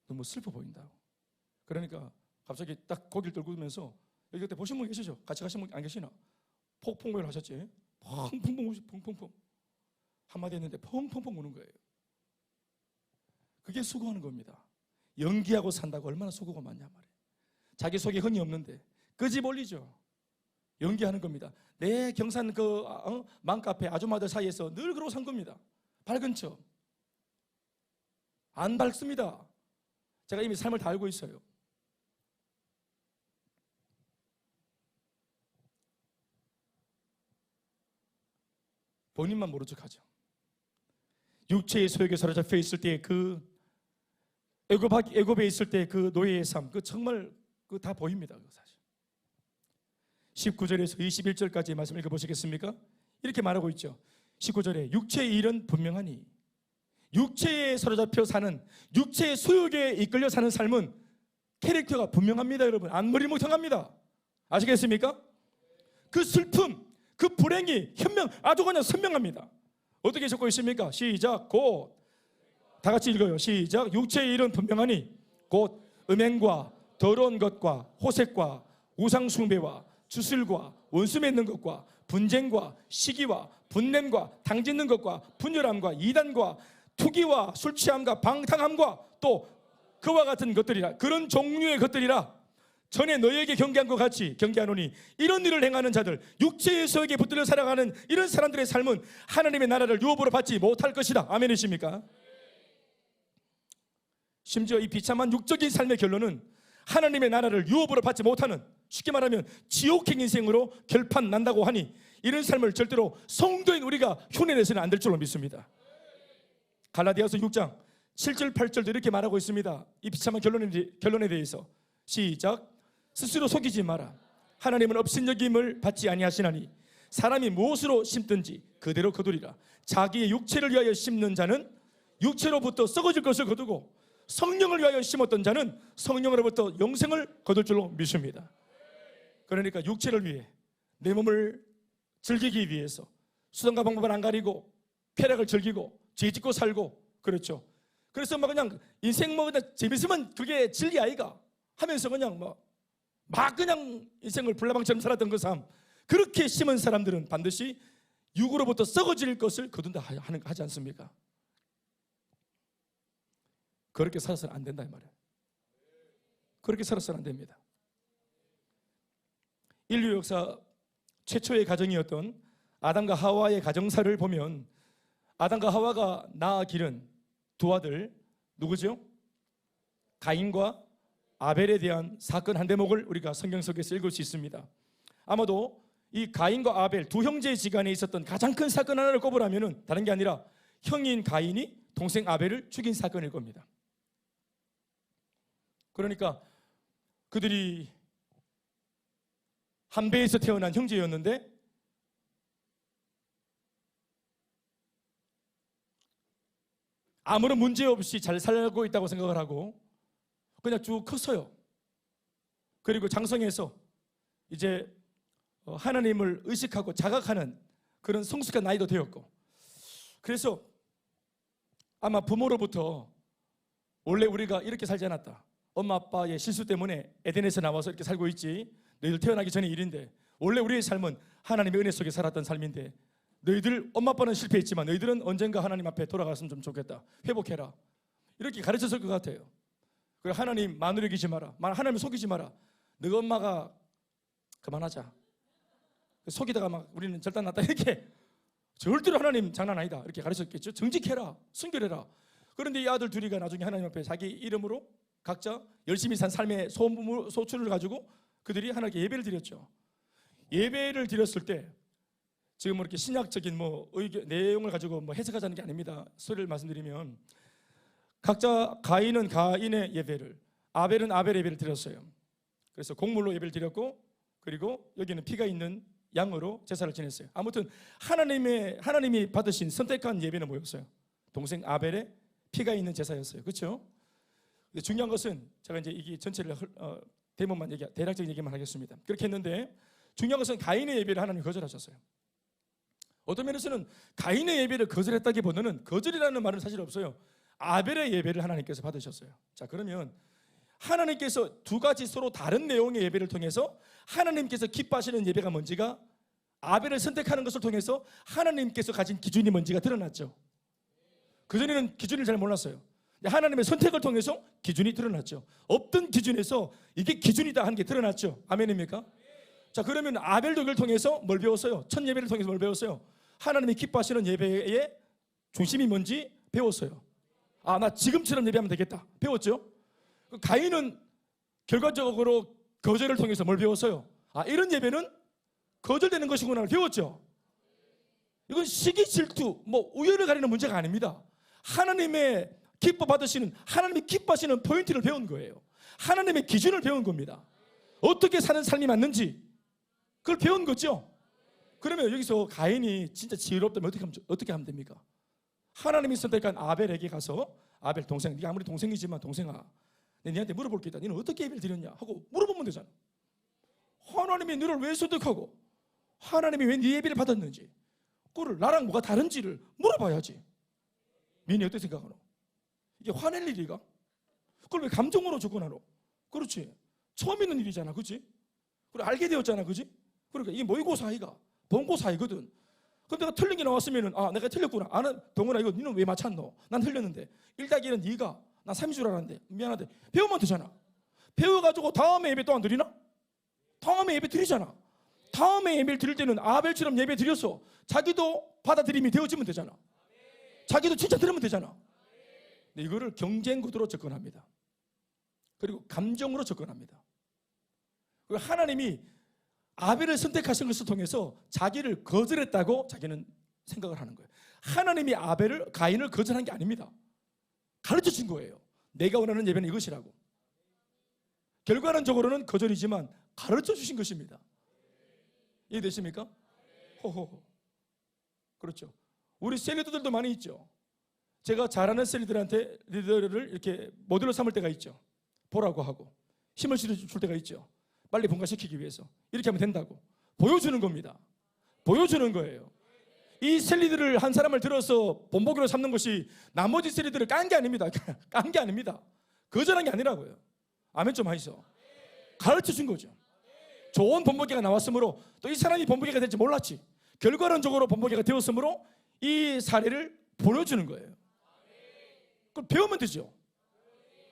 너무 슬퍼 보인다고. 그러니까 갑자기 딱 고개를 들고면서, 여기 그때 보신 분 계시죠? 같이 가신 분 안 계시나? 폭풍을 하셨지? 펑펑펑 한마디 했는데 펑펑펑 우는 거예요. 그게 수고하는 겁니다. 연기하고 산다고 얼마나 수고가 많냐 말이에요. 자기 속에 흥이 없는데 끄집 올리죠. 연기하는 겁니다. 내 경산 맘카페 아줌마들 사이에서 늘 그러고 산 겁니다. 밝은 척. 안 밝습니다. 제가 이미 삶을 다 알고 있어요. 본인만 모른 척하죠. 육체의 소욕에 사로잡혀 있을 때 애굽에 있을 때 그 노예의 삶, 정말 다 보입니다. 사실. 19절에서 21절까지 말씀 읽어보시겠습니까? 이렇게 말하고 있죠. 19절에 육체의 일은 분명하니, 육체에 사로잡혀 사는, 육체의 소욕에 이끌려 사는 삶은 캐릭터가 분명합니다. 여러분, 안머리멍텅합니다. 아시겠습니까? 그 슬픔, 그 불행이 아주 그냥 선명합니다. 어떻게 적고 있습니까? 시작. 곧, 다 같이 읽어요. 시작. 육체의 일은 분명하니 곧 음행과 더러운 것과 호색과 우상숭배와 주술과 원수 맺는 것과 분쟁과 시기와 분냄과 당짓는 것과 분열함과 이단과 투기와 술취함과 방탕함과 또 그와 같은 것들이라, 그런 종류의 것들이라 전에 너희에게 경계한 것 같이 경계하노니, 이런 일을 행하는 자들, 육체의 소욕에 붙들려 살아가는 이런 사람들의 삶은 하나님의 나라를 유업으로 받지 못할 것이다. 아멘이십니까? 심지어 이 비참한 육적인 삶의 결론은 하나님의 나라를 유업으로 받지 못하는, 쉽게 말하면 지옥행 인생으로 결판 난다고 하니, 이런 삶을 절대로 성도인 우리가 흉내내서는 안 될 줄로 믿습니다. 갈라디아서 6장 7절 8절도 이렇게 말하고 있습니다. 이 비참한 결론에 대해서 시작. 스스로 속이지 마라. 하나님은 업신여김을 받지 아니하시나니 사람이 무엇으로 심든지 그대로 거두리라. 자기의 육체를 위하여 심는 자는 육체로부터 썩어질 것을 거두고, 성령을 위하여 심었던 자는 성령으로부터 영생을 거둘 줄로 믿습니다. 그러니까 육체를 위해, 내 몸을 즐기기 위해서 수단과 방법을 안 가리고 쾌락을 즐기고 죄짓고 살고, 그렇죠. 그래서 그냥 인생 그냥 재밌으면 그게 진리 아이가 하면서 그냥 그냥 인생을 불나방처럼 살았던 그 삶, 그렇게 심은 사람들은 반드시 육으로부터 썩어질 것을 거둔다 하지 않습니까? 그렇게 살아서는 안 된다 이 말이에요. 그렇게 살아서는 안 됩니다. 인류 역사 최초의 가정이었던 아담과 하와의 가정사를 보면 아담과 하와가 낳아 기른 두 아들 누구죠? 가인과 아벨에 대한 사건 한 대목을 우리가 성경 속에서 읽을 수 있습니다. 아마도 이 가인과 아벨 두 형제 지간에 있었던 가장 큰 사건 하나를 꼽으라면 다른 게 아니라 형인 가인이 동생 아벨을 죽인 사건일 겁니다. 그러니까 그들이 한 배에서 태어난 형제였는데 아무런 문제 없이 잘 살고 있다고 생각을 하고 그냥 쭉 컸어요. 그리고 장성해서 이제 하나님을 의식하고 자각하는 그런 성숙한 나이도 되었고, 그래서 아마 부모로부터 원래 우리가 이렇게 살지 않았다, 엄마 아빠의 실수 때문에 에덴에서 나와서 이렇게 살고 있지, 너희들 태어나기 전에 일인데 원래 우리의 삶은 하나님의 은혜 속에 살았던 삶인데 너희들 엄마 아빠는 실패했지만 너희들은 언젠가 하나님 앞에 돌아갔으면 좀 좋겠다, 회복해라, 이렇게 가르쳤을 것 같아요. 그리고 하나님 마누라 여기지 마라, 하나님 속이지 마라, 너 엄마가 그만하자, 속이다가 막 우리는 절단 났다, 이렇게 절대로 하나님 장난 아니다 이렇게 가르쳤겠죠. 정직해라, 순결해라. 그런데 이 아들 둘이가 나중에 하나님 앞에 자기 이름으로 각자 열심히 산 삶의 소출을 가지고 그들이 하나님께 예배를 드렸죠. 예배를 드렸을 때 지금 이렇게 신약적인 내용을 가지고 해석하자는 게 아닙니다. 소리를 말씀드리면 각자 가인은 가인의 예배를, 아벨은 아벨의 예배를 드렸어요. 그래서 곡물로 예배를 드렸고, 그리고 여기는 피가 있는 양으로 제사를 지냈어요. 아무튼 하나님이 받으신 선택한 예배는 뭐였어요? 동생 아벨의 피가 있는 제사였어요. 그렇죠? 중요한 것은 제가 이제 이게 전체를 대목만 대략적인 얘기만 하겠습니다. 그렇게 했는데 중요한 것은 가인의 예배를 하나님이 거절하셨어요. 어떤 면에서는 가인의 예배를 거절했다기보다는 거절이라는 말은 사실 없어요. 아벨의 예배를 하나님께서 받으셨어요. 자, 그러면 하나님께서 두 가지 서로 다른 내용의 예배를 통해서 하나님께서 기뻐하시는 예배가 뭔지가 아벨을 선택하는 것을 통해서 하나님께서 가진 기준이 뭔지가 드러났죠. 그전에는 기준을 잘 몰랐어요. 하나님의 선택을 통해서 기준이 드러났죠. 없던 기준에서 이게 기준이다 하는 게 드러났죠. 아멘입니까? 자, 그러면 아벨도 이걸 통해서 뭘 배웠어요? 첫 예배를 통해서 뭘 배웠어요? 하나님이 기뻐하시는 예배의 중심이 뭔지 배웠어요. 아, 나 지금처럼 예배하면 되겠다, 배웠죠. 가인은 결과적으로 거절을 통해서 뭘 배웠어요? 아, 이런 예배는 거절되는 것이구나 배웠죠. 이건 시기 질투 우열을 가리는 문제가 아닙니다. 하나님이 기뻐하시는 포인트를 배운 거예요. 하나님의 기준을 배운 겁니다. 어떻게 사는 삶이 맞는지 그걸 배운 거죠. 그러면 여기서 가인이 진짜 지혜롭다면 어떻게 하면 됩니까? 하나님이 선택한 아벨에게 가서, 아벨 동생, 네가 아무리 동생이지만 동생아, 너한테 물어볼 게 있다, 너는 어떻게 예배를 드렸냐 하고 물어보면 되잖아. 하나님이 너를 왜 선택하고 하나님이 왜 네 예배를 받았는지, 그걸 나랑 뭐가 다른지를 물어봐야지. 민이 어떻게 생각하노? 이게 화낼 일이가? 그걸 왜 감정으로 접근하노? 그렇지, 처음 있는 일이잖아, 그렇지? 그래, 알게 되었잖아, 그렇지? 그러니까 이게 모의고사이가 본고사이거든. 근데 내가 틀린 게 나왔으면은, 아, 내가 틀렸구나, 아는 동원아, 이거 니는 왜 맞췄노? 난 틀렸는데 1+1은 네가, 난 3인 줄 알았는데 미안한데, 배우면 되잖아. 배워가지고 다음에 예배 또 안 드리나? 다음에 예배 드리잖아. 다음에 예배를 드릴 때는 아벨처럼 예배 드려서 자기도 받아들임이 되어지면 되잖아. 자기도 진짜 들으면 되잖아. 근데 이거를 경쟁 구도로 접근합니다. 그리고 감정으로 접근합니다. 그리고 하나님이 아벨을 선택하신 것을 통해서 자기를 거절했다고 자기는 생각을 하는 거예요. 하나님이 가인을 거절한 게 아닙니다. 가르쳐 준 거예요. 내가 원하는 예배는 이것이라고. 결과론적으로는 거절이지만 가르쳐 주신 것입니다. 이해되십니까? 호호호. 그렇죠. 우리 셀리더들도 많이 있죠. 제가 잘하는 셀리더들한테 리더를 이렇게 모델로 삼을 때가 있죠. 보라고 하고 힘을 실어줄 때가 있죠. 빨리 분가시키기 위해서 이렇게 하면 된다고 보여주는 겁니다. 보여주는 거예요. 이 셀리더를 한 사람을 들어서 본보기로 삼는 것이 나머지 셀리더를 깐 게 아닙니다. 깐 게 아닙니다. 거절한 게 아니라고요. 아멘 좀 하이소. 가르쳐 준 거죠. 좋은 본보기가 나왔으므로 또 이 사람이 본보기가 될지 몰랐지. 결과론적으로 본보기가 되었으므로 이 사례를 보여주는 거예요. 그걸 배우면 되죠.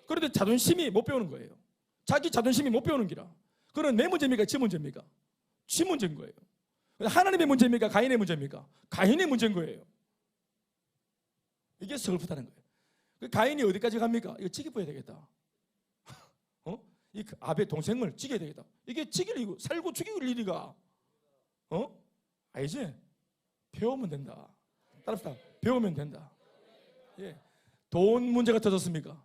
그런데 자존심이 못 배우는 거예요. 자기 자존심이 못 배우는 기라. 그건 내 문제입니까? 지 문제입니까? 지 문제인 거예요. 하나님의 문제입니까? 가인의 문제입니까? 가인의 문제인 거예요. 이게 서글프다는 거예요. 가인이 어디까지 갑니까? 이거 죽여봐야 되겠다. 이 아벨 동생을 죽여야 되겠다. 이게 죽일 일이고 살고 죽일 일이가 알지? 배우면 된다. 따라서 배우면 된다. 예. 돈 문제가 터졌습니까?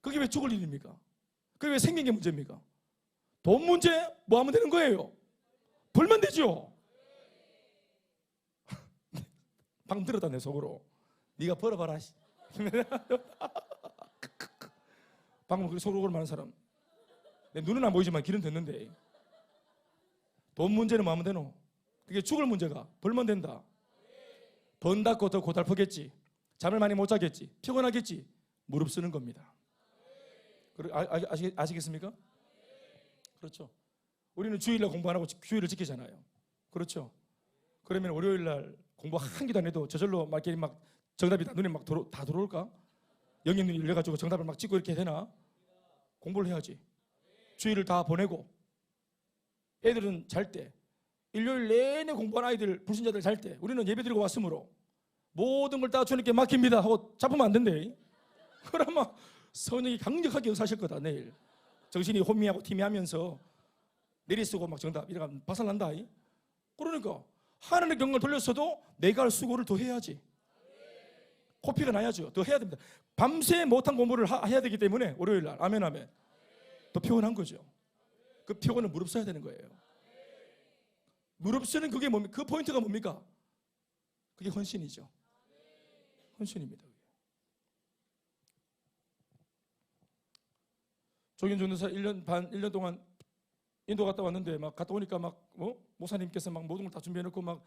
그게 왜 죽을 일입니까? 그게 왜 생긴 게 문제입니까? 돈 문제 뭐 하면 되는 거예요? 벌면 되죠. 방금 들었다 내 속으로. 네가 벌어봐라. 방금 그렇게 속으로 말하는 사람. 내 눈은 안 보이지만 귀는 듣는데. 돈 문제는 뭐 하면 되노? 그게 죽을 문제가 벌면 된다. 번다고 더 고달프겠지. 잠을 많이 못 자겠지. 피곤하겠지. 무릎 쓰는 겁니다. 아시겠습니까? 그렇죠. 우리는 주일날 공부 안 하고 휴일을 지키잖아요. 그렇죠. 그러면 월요일날 공부 한 기도 안 해도 저절로 막 정답이 눈에 다 들어올까? 영역 눈이 열려가지고 정답을 막 찍고 이렇게 되나? 공부를 해야지. 주일을 다 보내고 애들은 잘 때, 일요일 내내 공부한 아이들, 불신자들 잘 때 우리는 예배드리고 왔으므로 모든 걸 다 주님께 맡깁니다 하고 잡으면 안 된대. 그러면 성령이 강력하게 역사하실 거다. 내일 정신이 혼미하고 티미하면서 내리쓰고 막 정답 이래가 박살난다. 그러니까 하나님의 경을 돌렸어도 내가 할 수고를 더 해야지. 코피가 나야죠. 더 해야 됩니다. 밤새 못한 공부를 해야 되기 때문에 월요일날 아멘 아멘 더 피곤한 거죠. 그 피곤은 무릎 써야 되는 거예요. 무릎 쓰는 그게 뭡니까? 그 포인트가 뭡니까? 그게 헌신이죠. 헌신입니다. 조긴 전도사 1년 동안 인도 갔다 왔는데 막 갔다 오니까 막 목사님께서 막 모든 걸 다 준비해 놓고 막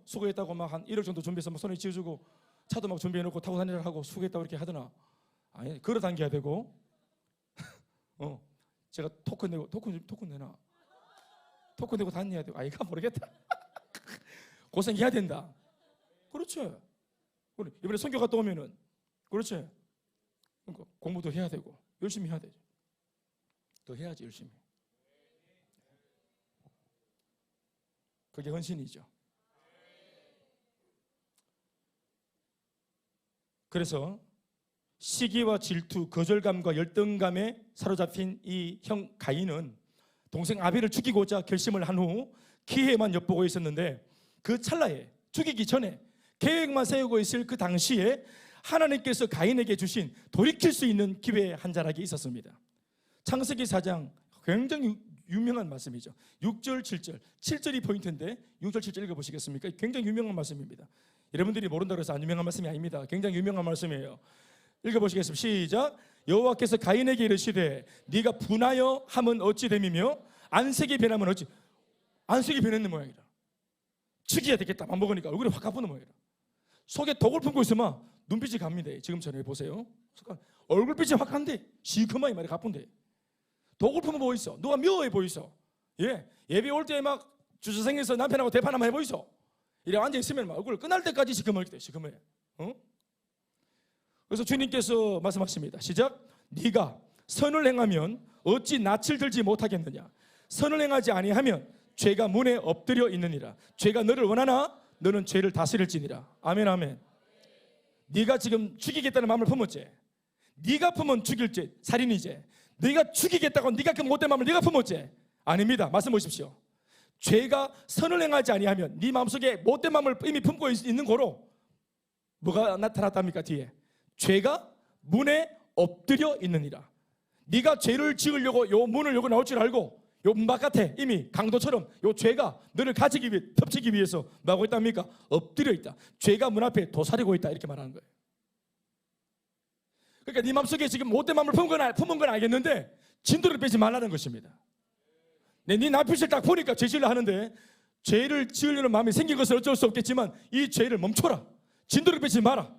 수고했다고 막 한 1억 정도 준비해서 막 손에 쥐어주고 차도 막 준비해 놓고 타고 다니라 하고 수고했다고 이렇게 하더나. 아니 걸어 다녀야 되고 제가 토큰 내나 토큰 내고 다녀야 되고 아이가 모르겠다. 고생해야 된다. 그렇죠. 이번에 선교 갔다 오면은 그렇죠. 그러니까 공부도 해야 되고 열심히 해야 되죠. 더 해야지 열심히. 그게 헌신이죠. 그래서 시기와 질투, 거절감과 열등감에 사로잡힌 이 형 가인은 동생 아벨을 죽이고자 결심을 한 후 기회만 엿보고 있었는데 그 찰나에 죽이기 전에 계획만 세우고 있을 그 당시에 하나님께서 가인에게 주신 돌이킬 수 있는 기회 한 자락이 있었습니다. 창세기 4장 굉장히 유명한 말씀이죠. 6절, 7절. 7절이 포인트인데 6절, 7절 읽어보시겠습니까? 굉장히 유명한 말씀입니다. 여러분들이 모른다고 해서 안 유명한 말씀이 아닙니다. 굉장히 유명한 말씀이에요. 읽어보시겠습니다. 시작. 여호와께서 가인에게 이르시되 네가 분하여 함은 어찌 됨이며 안색이 변하면 어찌. 안색이 변했는 모양이라. 죽여야 되겠다. 맘 먹으니까 얼굴이 확 가쁘는 모양이라. 속에 독을 품고 있으면 눈빛이 갑니다. 지금처럼 보세요. 얼굴빛이 확 간대. 시커멓게 말이 가쁜데. 독을 품어 보이소. 누가 묘해 보이소. 예배 올 때 막 주저생에서 남편하고 대판 한번 해보이소. 이래 앉아있으면 막 얼굴 끝날 때까지 시커멓게 돼. 시커멓게. 그래서 주님께서 말씀하십니다. 시작. 네가 선을 행하면 어찌 낯을 들지 못하겠느냐. 선을 행하지 아니하면 죄가 문에 엎드려 있느니라. 죄가 너를 원하나 너는 죄를 다스릴지니라. 아멘 아멘. 네가 지금 죽이겠다는 마음을 품었지. 네가 품은 죽일 죄 살인이지. 네가 죽이겠다고 네가 그 못된 마음을 네가 품었지. 아닙니다. 말씀 보십시오. 죄가 선을 행하지 아니하면 네 마음속에 못된 마음을 이미 품고 있는 거로 뭐가 나타났답니까? 뒤에 죄가 문에 엎드려 있느니라. 네가 죄를 지으려고 요 문을 열고 나올 줄 알고 요 문 바깥에 이미 강도처럼 요 죄가 너를 가지기 위해 덮치기 위해서 뭐 하고 있답니까? 엎드려 있다. 죄가 문 앞에 도사리고 있다. 이렇게 말하는 거예요. 그러니까 네 마음속에 지금 못된 마음을 품은 건 알겠는데 진도를 빼지 말라는 것입니다. 네 남편을 딱 보니까 죄 지으려 하는데 죄를 지으려는 마음이 생긴 것은 어쩔 수 없겠지만 이 죄를 멈춰라. 진도를 빼지 마라.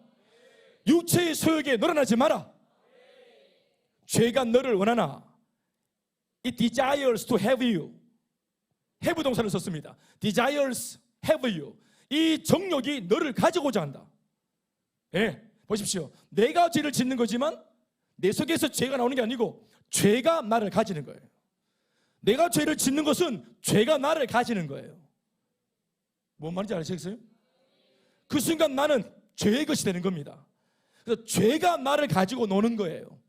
육체의 소욕에 놀아나지 마라. 죄가 너를 원하나 It desires to have you. have 동사를 썼습니다. Desires have you. 이 정욕이 너를 가지고자 한다. 보십시오. 내가 죄를 짓는 거지만 내 속에서 죄가 나오는 게 아니고 죄가 나를 가지는 거예요. 내가 죄를 짓는 것은 죄가 나를 가지는 거예요. 뭔 말인지 아시겠어요? 그 순간 나는 죄의 것이 되는 겁니다. 그래서 죄가 나를 가지고 노는 거예요.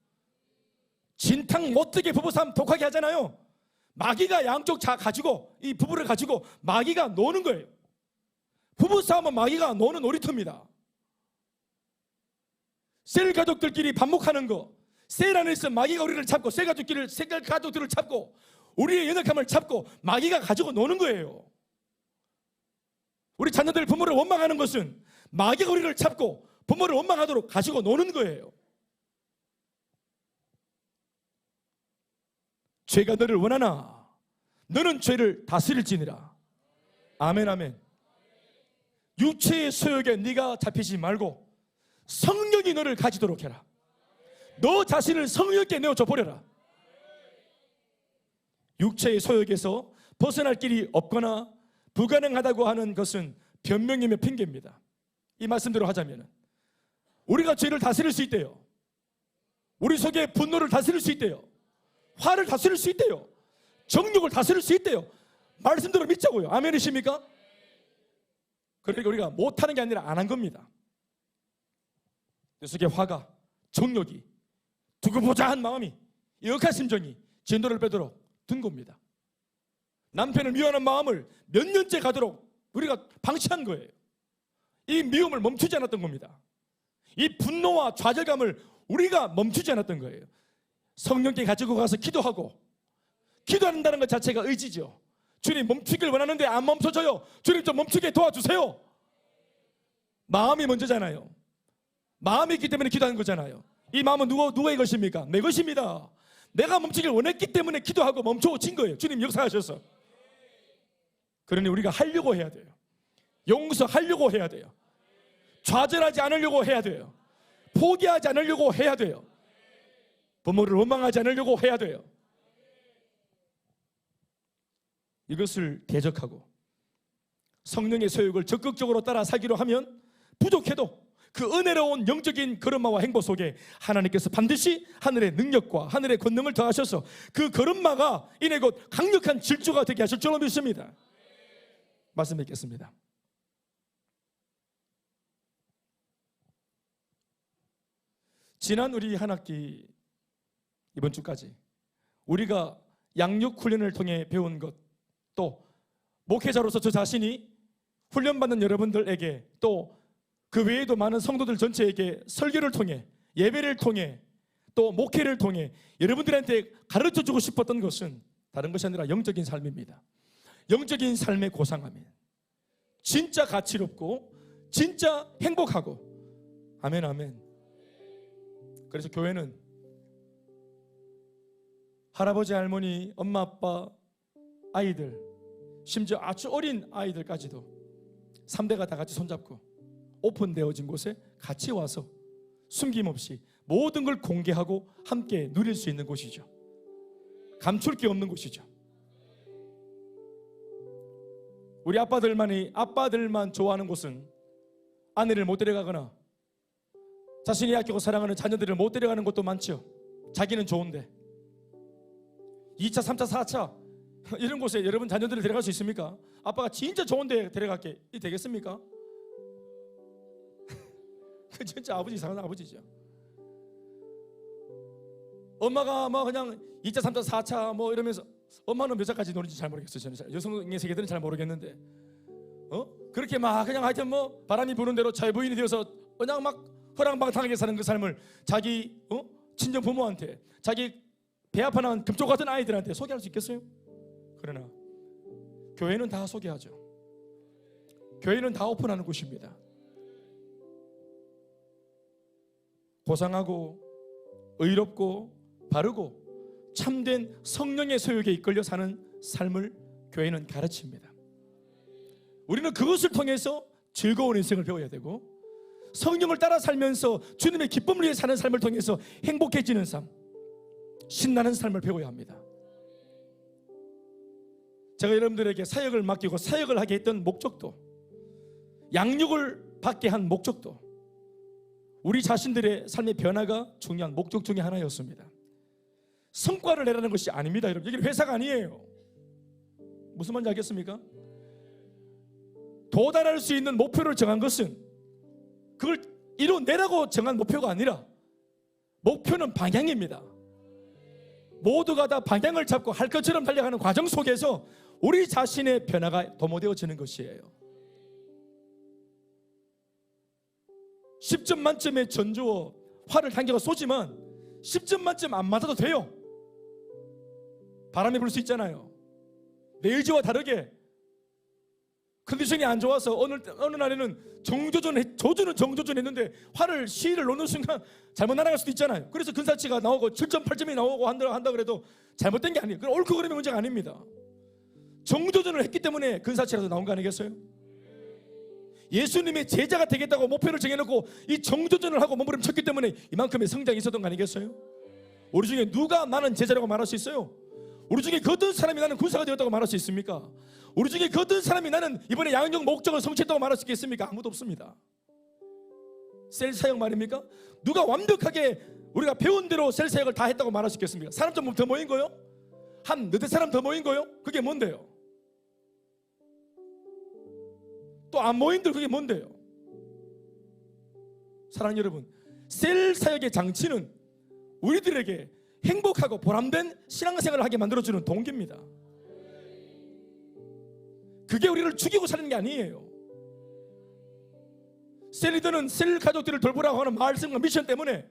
진탕 못되게 부부싸움 독하게 하잖아요. 마귀가 양쪽 다 가지고, 이 부부를 가지고 마귀가 노는 거예요. 부부싸움은 마귀가 노는 놀이터입니다. 셀 가족들끼리 반목하는 거, 셀 안에서 마귀가 우리를 잡고, 셀 가족들을 잡고, 우리의 연약함을 잡고 마귀가 가지고 노는 거예요. 우리 자녀들 부모를 원망하는 것은 마귀가 우리를 잡고 부모를 원망하도록 가지고 노는 거예요. 죄가 너를 원하나 너는 죄를 다스릴지니라. 아멘 아멘. 육체의 소욕에 네가 잡히지 말고 성령이 너를 가지도록 해라. 너 자신을 성령께 내어줘 버려라. 육체의 소욕에서 벗어날 길이 없거나 불가능하다고 하는 것은 변명이며 핑계입니다. 이 말씀대로 하자면 우리가 죄를 다스릴 수 있대요. 우리 속에 분노를 다스릴 수 있대요. 화를 다스릴 수 있대요. 정욕을 다스릴 수 있대요. 말씀대로 믿자고요. 아멘이십니까? 그러니까 우리가 못하는 게 아니라 안 한 겁니다. 내 속에 화가, 정욕이, 두고 보자 한 마음이, 역한 심정이 진도를 빼도록 든 겁니다. 남편을 미워하는 마음을 몇 년째 가도록 우리가 방치한 거예요. 이 미움을 멈추지 않았던 겁니다. 이 분노와 좌절감을 우리가 멈추지 않았던 거예요. 성령께 가지고 가서 기도하고, 기도한다는 것 자체가 의지죠. 주님 멈추길 원하는데 안 멈춰져요. 주님 좀 멈추게 도와주세요. 마음이 먼저잖아요. 마음이 있기 때문에 기도하는 거잖아요. 이 마음은 누구의 것입니까? 내 것입니다. 내가 멈추길 원했기 때문에 기도하고 멈춰진 거예요. 주님 역사하셔서. 그러니 우리가 하려고 해야 돼요. 용서하려고 해야 돼요. 좌절하지 않으려고 해야 돼요. 포기하지 않으려고 해야 돼요. 부모를 원망하지 않으려고 해야 돼요. 이것을 대적하고 성령의 소욕을 적극적으로 따라 살기로 하면 부족해도 그 은혜로운 영적인 걸음마와 행보 속에 하나님께서 반드시 하늘의 능력과 하늘의 권능을 더하셔서 그 걸음마가 이내 곧 강력한 질주가 되게 하실 줄로 믿습니다. 말씀 뵙겠습니다. 지난 우리 한 학기 이번 주까지 우리가 양육 훈련을 통해 배운 것, 또 목회자로서 저 자신이 훈련받는 여러분들에게, 또 그 외에도 많은 성도들 전체에게 설교를 통해, 예배를 통해, 또 목회를 통해 여러분들한테 가르쳐주고 싶었던 것은 다른 것이 아니라 영적인 삶입니다. 영적인 삶의 고상함이 진짜 가치롭고 진짜 행복하고, 아멘 아멘. 그래서 교회는 할아버지 할머니, 엄마 아빠, 아이들, 심지어 아주 어린 아이들까지도 3대가 다 같이 손잡고 오픈되어진 곳에 같이 와서 숨김없이 모든 걸 공개하고 함께 누릴 수 있는 곳이죠. 감출 게 없는 곳이죠. 우리 아빠들만 좋아하는 곳은 아내를 못 데려가거나 자신이 아끼고 사랑하는 자녀들을 못 데려가는 곳도 많죠. 자기는 좋은데. 2차, 3차, 4차 이런 곳에 여러분 자녀들을 데려갈 수 있습니까? 아빠가 진짜 좋은 데 데려갈게, 이 되겠습니까? 진짜 아버지 이상한 아버지죠. 엄마가 뭐 그냥 2차, 3차, 4차 뭐 이러면서, 엄마는 몇 차까지 노는지 잘 모르겠어요. 저는 여성의 세계들은 잘 모르겠는데, 그렇게 막 그냥 하여튼 뭐 바람이 부는 대로 잘 부인이 되어서 그냥 막 허랑방탕하게 사는 그 삶을 자기 친정 부모한테, 자기 배 아파 난 금쪽 같은 아이들한테 소개할 수 있겠어요? 그러나 교회는 다 소개하죠. 교회는 다 오픈하는 곳입니다. 고상하고 의롭고 바르고 참된 성령의 소욕에 이끌려 사는 삶을 교회는 가르칩니다. 우리는 그것을 통해서 즐거운 인생을 배워야 되고, 성령을 따라 살면서 주님의 기쁨을 위해 사는 삶을 통해서 행복해지는 삶, 신나는 삶을 배워야 합니다. 제가 여러분들에게 사역을 맡기고 사역을 하게 했던 목적도, 양육을 받게 한 목적도 우리 자신들의 삶의 변화가 중요한 목적 중에 하나였습니다. 성과를 내라는 것이 아닙니다. 여러분, 여기는 회사가 아니에요. 무슨 말인지 알겠습니까? 도달할 수 있는 목표를 정한 것은 그걸 이뤄내라고 정한 목표가 아니라 목표는 방향입니다. 모두가 다 방향을 잡고 할 것처럼 달려가는 과정 속에서 우리 자신의 변화가 도모되어지는 것이에요. 10점 만점의 전주어 화를 한 개가 쏘지만 10점 만점 안 맞아도 돼요. 바람이 불 수 있잖아요. 내 의지와 다르게 컨디션이 안 좋아서 어느 날에는 조주는 정조준했는데 시를 놓는 순간 잘못 날아갈 수도 있잖아요. 그래서 근사치가 나오고 7점 8점이 나오고 한다 그래도 잘못된 게 아니에요. 그건 옳고 그름의 문제가 아닙니다. 정조준을 했기 때문에 근사치라도 나온 거 아니겠어요? 예수님의 제자가 되겠다고 목표를 정해놓고 이 정조준을 하고 몸부림쳤기 때문에 이만큼의 성장이 있었던 거 아니겠어요? 우리 중에 누가 나는 제자라고 말할 수 있어요? 우리 중에 그 어떤 사람이 나는 군사가 되었다고 말할 수 있습니까? 우리 중에 그 어떤 사람이 나는 이번에 양육 목적을 성취했다고 말할 수 있겠습니까? 아무도 없습니다. 셀 사역 말입니까? 누가 완벽하게 우리가 배운 대로 셀 사역을 다 했다고 말할 수 있겠습니까? 사람 좀 더 모인 거요? 한 너댓 사람 더 모인 거요? 그게 뭔데요? 또 안 모인들 그게 뭔데요? 사랑하는 여러분, 셀 사역의 장치는 우리들에게 행복하고 보람된 신앙생활을 하게 만들어주는 동기입니다. 그게 우리를 죽이고 사는 게 아니에요. 셀 리더는 셀 가족들을 돌보라고 하는 말씀과 미션 때문에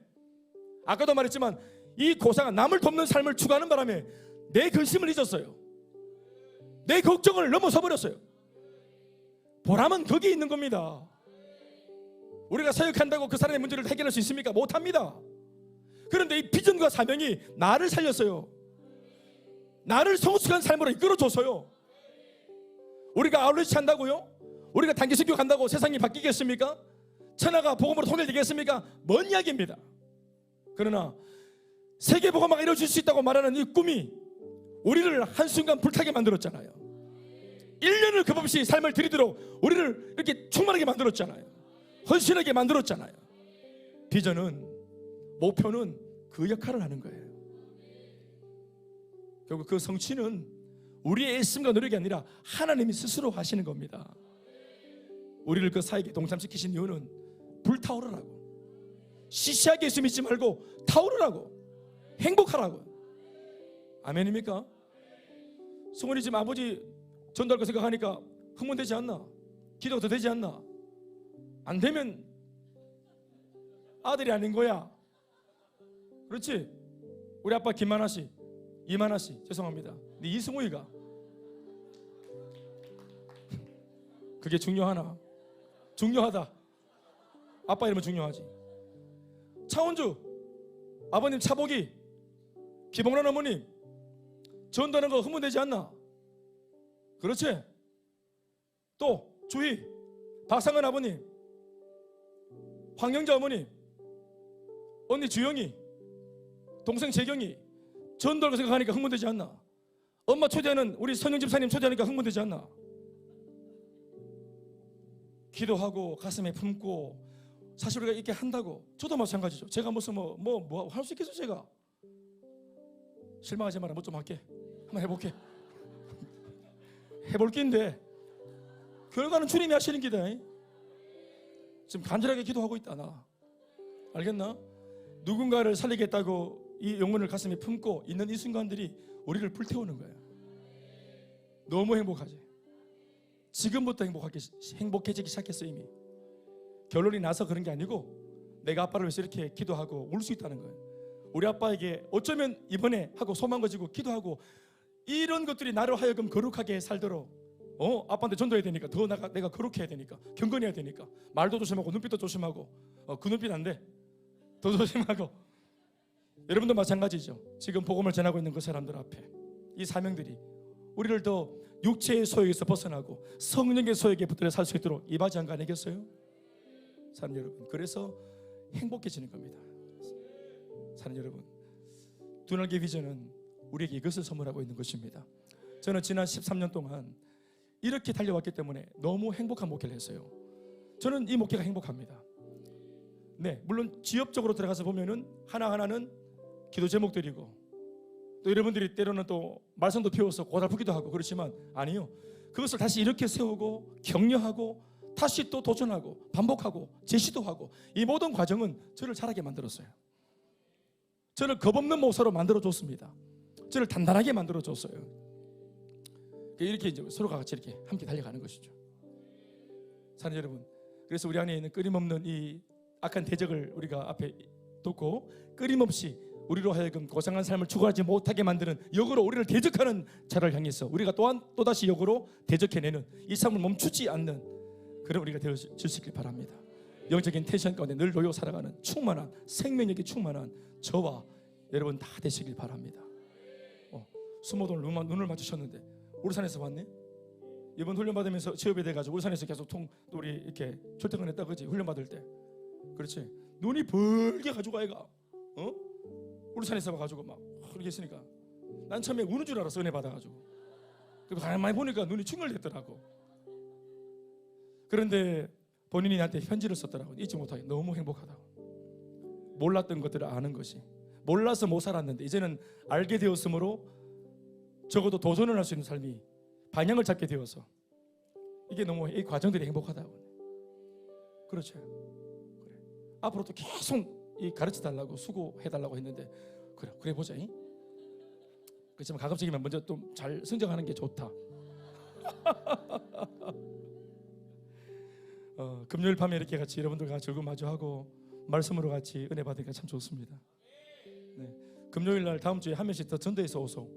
아까도 말했지만 이 고사가 남을 돕는 삶을 추구하는 바람에 내 근심을 잊었어요. 내 걱정을 넘어서 버렸어요. 보람은 거기에 있는 겁니다. 우리가 사역한다고 그 사람의 문제를 해결할 수 있습니까? 못합니다. 그런데 이 비전과 사명이 나를 살렸어요. 나를 성숙한 삶으로 이끌어줘서요. 우리가 아울렛이 한다고요? 우리가 단기 선교 간다고 세상이 바뀌겠습니까? 천하가 복음으로 통일되겠습니까? 먼 이야기입니다. 그러나 세계 복음화가 이루어질 수 있다고 말하는 이 꿈이 우리를 한순간 불타게 만들었잖아요. 1년을 겁없이 삶을 들이도록 우리를 이렇게 충만하게 만들었잖아요. 헌신하게 만들었잖아요. 비전은, 목표는 그 역할을 하는 거예요. 결국 그 성취는 우리의 애씀과 노력이 아니라 하나님이 스스로 하시는 겁니다. 우리를 그 사역에 동참시키신 이유는 불타오르라고, 시시하게 예수 믿지 말고 타오르라고, 행복하라고. 아멘입니까? 승원이 지금 아버지 전도할 거 생각하니까 흥분되지 않나? 기도가 더 되지 않나? 안 되면 아들이 아닌 거야. 그렇지? 우리 아빠 김만아 씨, 이만아 씨, 죄송합니다. 근데 이승우이가 그게 중요하나? 중요하다. 아빠 이름은 중요하지. 차원주 아버님 차복이, 기봉란 어머님 전도하는 거 흥분되지 않나? 그렇지? 또 주희, 박상은 아버님, 황영자 어머님, 언니 주영이, 동생 재경이 전도할 거 생각하니까 흥분되지 않나? 엄마 초대하는 우리 선영 집사님 초대하니까 흥분되지 않나? 기도하고 가슴에 품고 사실 우리가 이렇게 한다고, 저도 마찬가지죠. 제가 무슨 뭐 할 수 있겠어요? 제가 실망하지 마라. 뭐 좀 할게. 한번 해볼게. 해볼 게인데 결과는 주님이 하시는 기다. 지금 간절하게 기도하고 있다. 나 알겠나? 누군가를 살리겠다고 이 영혼을 가슴에 품고 있는 이 순간들이 우리를 불태우는 거예요. 너무 행복하지. 지금부터 행복해지기 시작했어. 이미 결론이 나서 그런 게 아니고 내가 아빠를 위해서 이렇게 기도하고 울 수 있다는 거예요. 우리 아빠에게 어쩌면 이번에 하고 소망 가지고 기도하고 이런 것들이 나를 하여금 거룩하게 살도록, 아빠한테 전도해야 되니까 더 내가 거룩해야 되니까, 경건해야 되니까 말도 조심하고 눈빛도 조심하고, 그 눈빛 안 돼. 더 조심하고. 여러분도 마찬가지죠. 지금 복음을 전하고 있는 그 사람들 앞에 이 사명들이 우리를 더 육체의 소욕에서 벗어나고 성령의 소욕에 붙들어 살 수 있도록 임하지 거 아니겠어요? 사람 여러분, 그래서 행복해지는 겁니다. 사람 여러분, 두날개 비전은 우리에게 이것을 선물하고 있는 것입니다. 저는 지난 13년 동안 이렇게 달려왔기 때문에 너무 행복한 목회를 했어요. 저는 이 목회가 행복합니다. 네, 물론 지역적으로 들어가서 보면은 하나하나는 기도 제목들이고 또 여러분들이 때로는 또 말씀도 피워서 고달프기도 하고 그렇지만, 아니요, 그것을 다시 이렇게 세우고 격려하고 다시 또 도전하고 반복하고 재시도 하고, 이 모든 과정은 저를 자라게 만들었어요. 저를 겁없는 목사로 만들어줬습니다. 저를 단단하게 만들어줬어요. 이렇게 이제 서로가 같이 이렇게 함께 달려가는 것이죠. 사는 여러분, 그래서 우리 안에 있는 끊임없는 이 악한 대적을 우리가 앞에 뒀고, 끊임없이 우리로 하여금 고상한 삶을 추구하지 못하게 만드는, 역으로 우리를 대적하는 자를 향해서 우리가 또한 또다시 역으로 대적해내는, 이 삶을 멈추지 않는 그런 우리가 되어주시길 바랍니다. 영적인 텐션 가운데 늘 놓여 살아가는 충만한 생명력이 충만한 저와 여러분 다 되시길 바랍니다. 수모도 눈을 맞추셨는데 울산에서 왔네? 이번 훈련 받으면서 취업이 돼가지고 울산에서 계속 우리 이렇게 출퇴근했다, 그지? 훈련 받을 때, 그렇지? 눈이 벌게 가지고 아이가 울산에서 와가지고 막 그렇게 했으니까 난 처음에 우는 줄 알았어, 은혜 받아가지고. 가만히 보니까 눈이 충혈됐더라고. 그런데 본인이 나한테 편지를 썼더라고. 잊지 못하게 너무 행복하다고. 몰랐던 것들을 아는 것이, 몰라서 못 살았는데 이제는 알게 되었으므로 적어도 도전을 할 수 있는 삶이, 방향을 잡게 되어서 이게 너무, 이 과정들이 행복하다고. 그렇죠. 그래. 앞으로도 계속 이 가르쳐 달라고, 수고해 달라고 했는데 그래 보자. 그렇지만 가급적이면 먼저 좀 잘 성장하는 게 좋다. 금요일 밤에 이렇게 같이 여러분들과 즐거움 마주하고 말씀으로 같이 은혜 받으니까 참 좋습니다. 네. 금요일 날 다음 주에 한 명씩 더 전도해서 오소.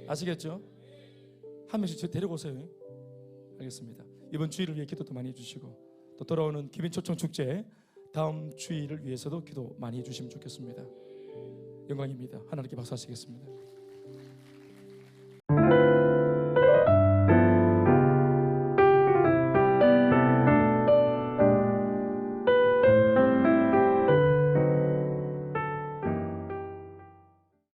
아시겠죠? 한 명씩 데리고 오세요. 알겠습니다. 이번 주일을 위해 기도도 많이 해주시고, 또 돌아오는 기빈초청 축제 다음 주일을 위해서도 기도 많이 해주시면 좋겠습니다. 영광입니다. 하나님께 박수하시겠습니다.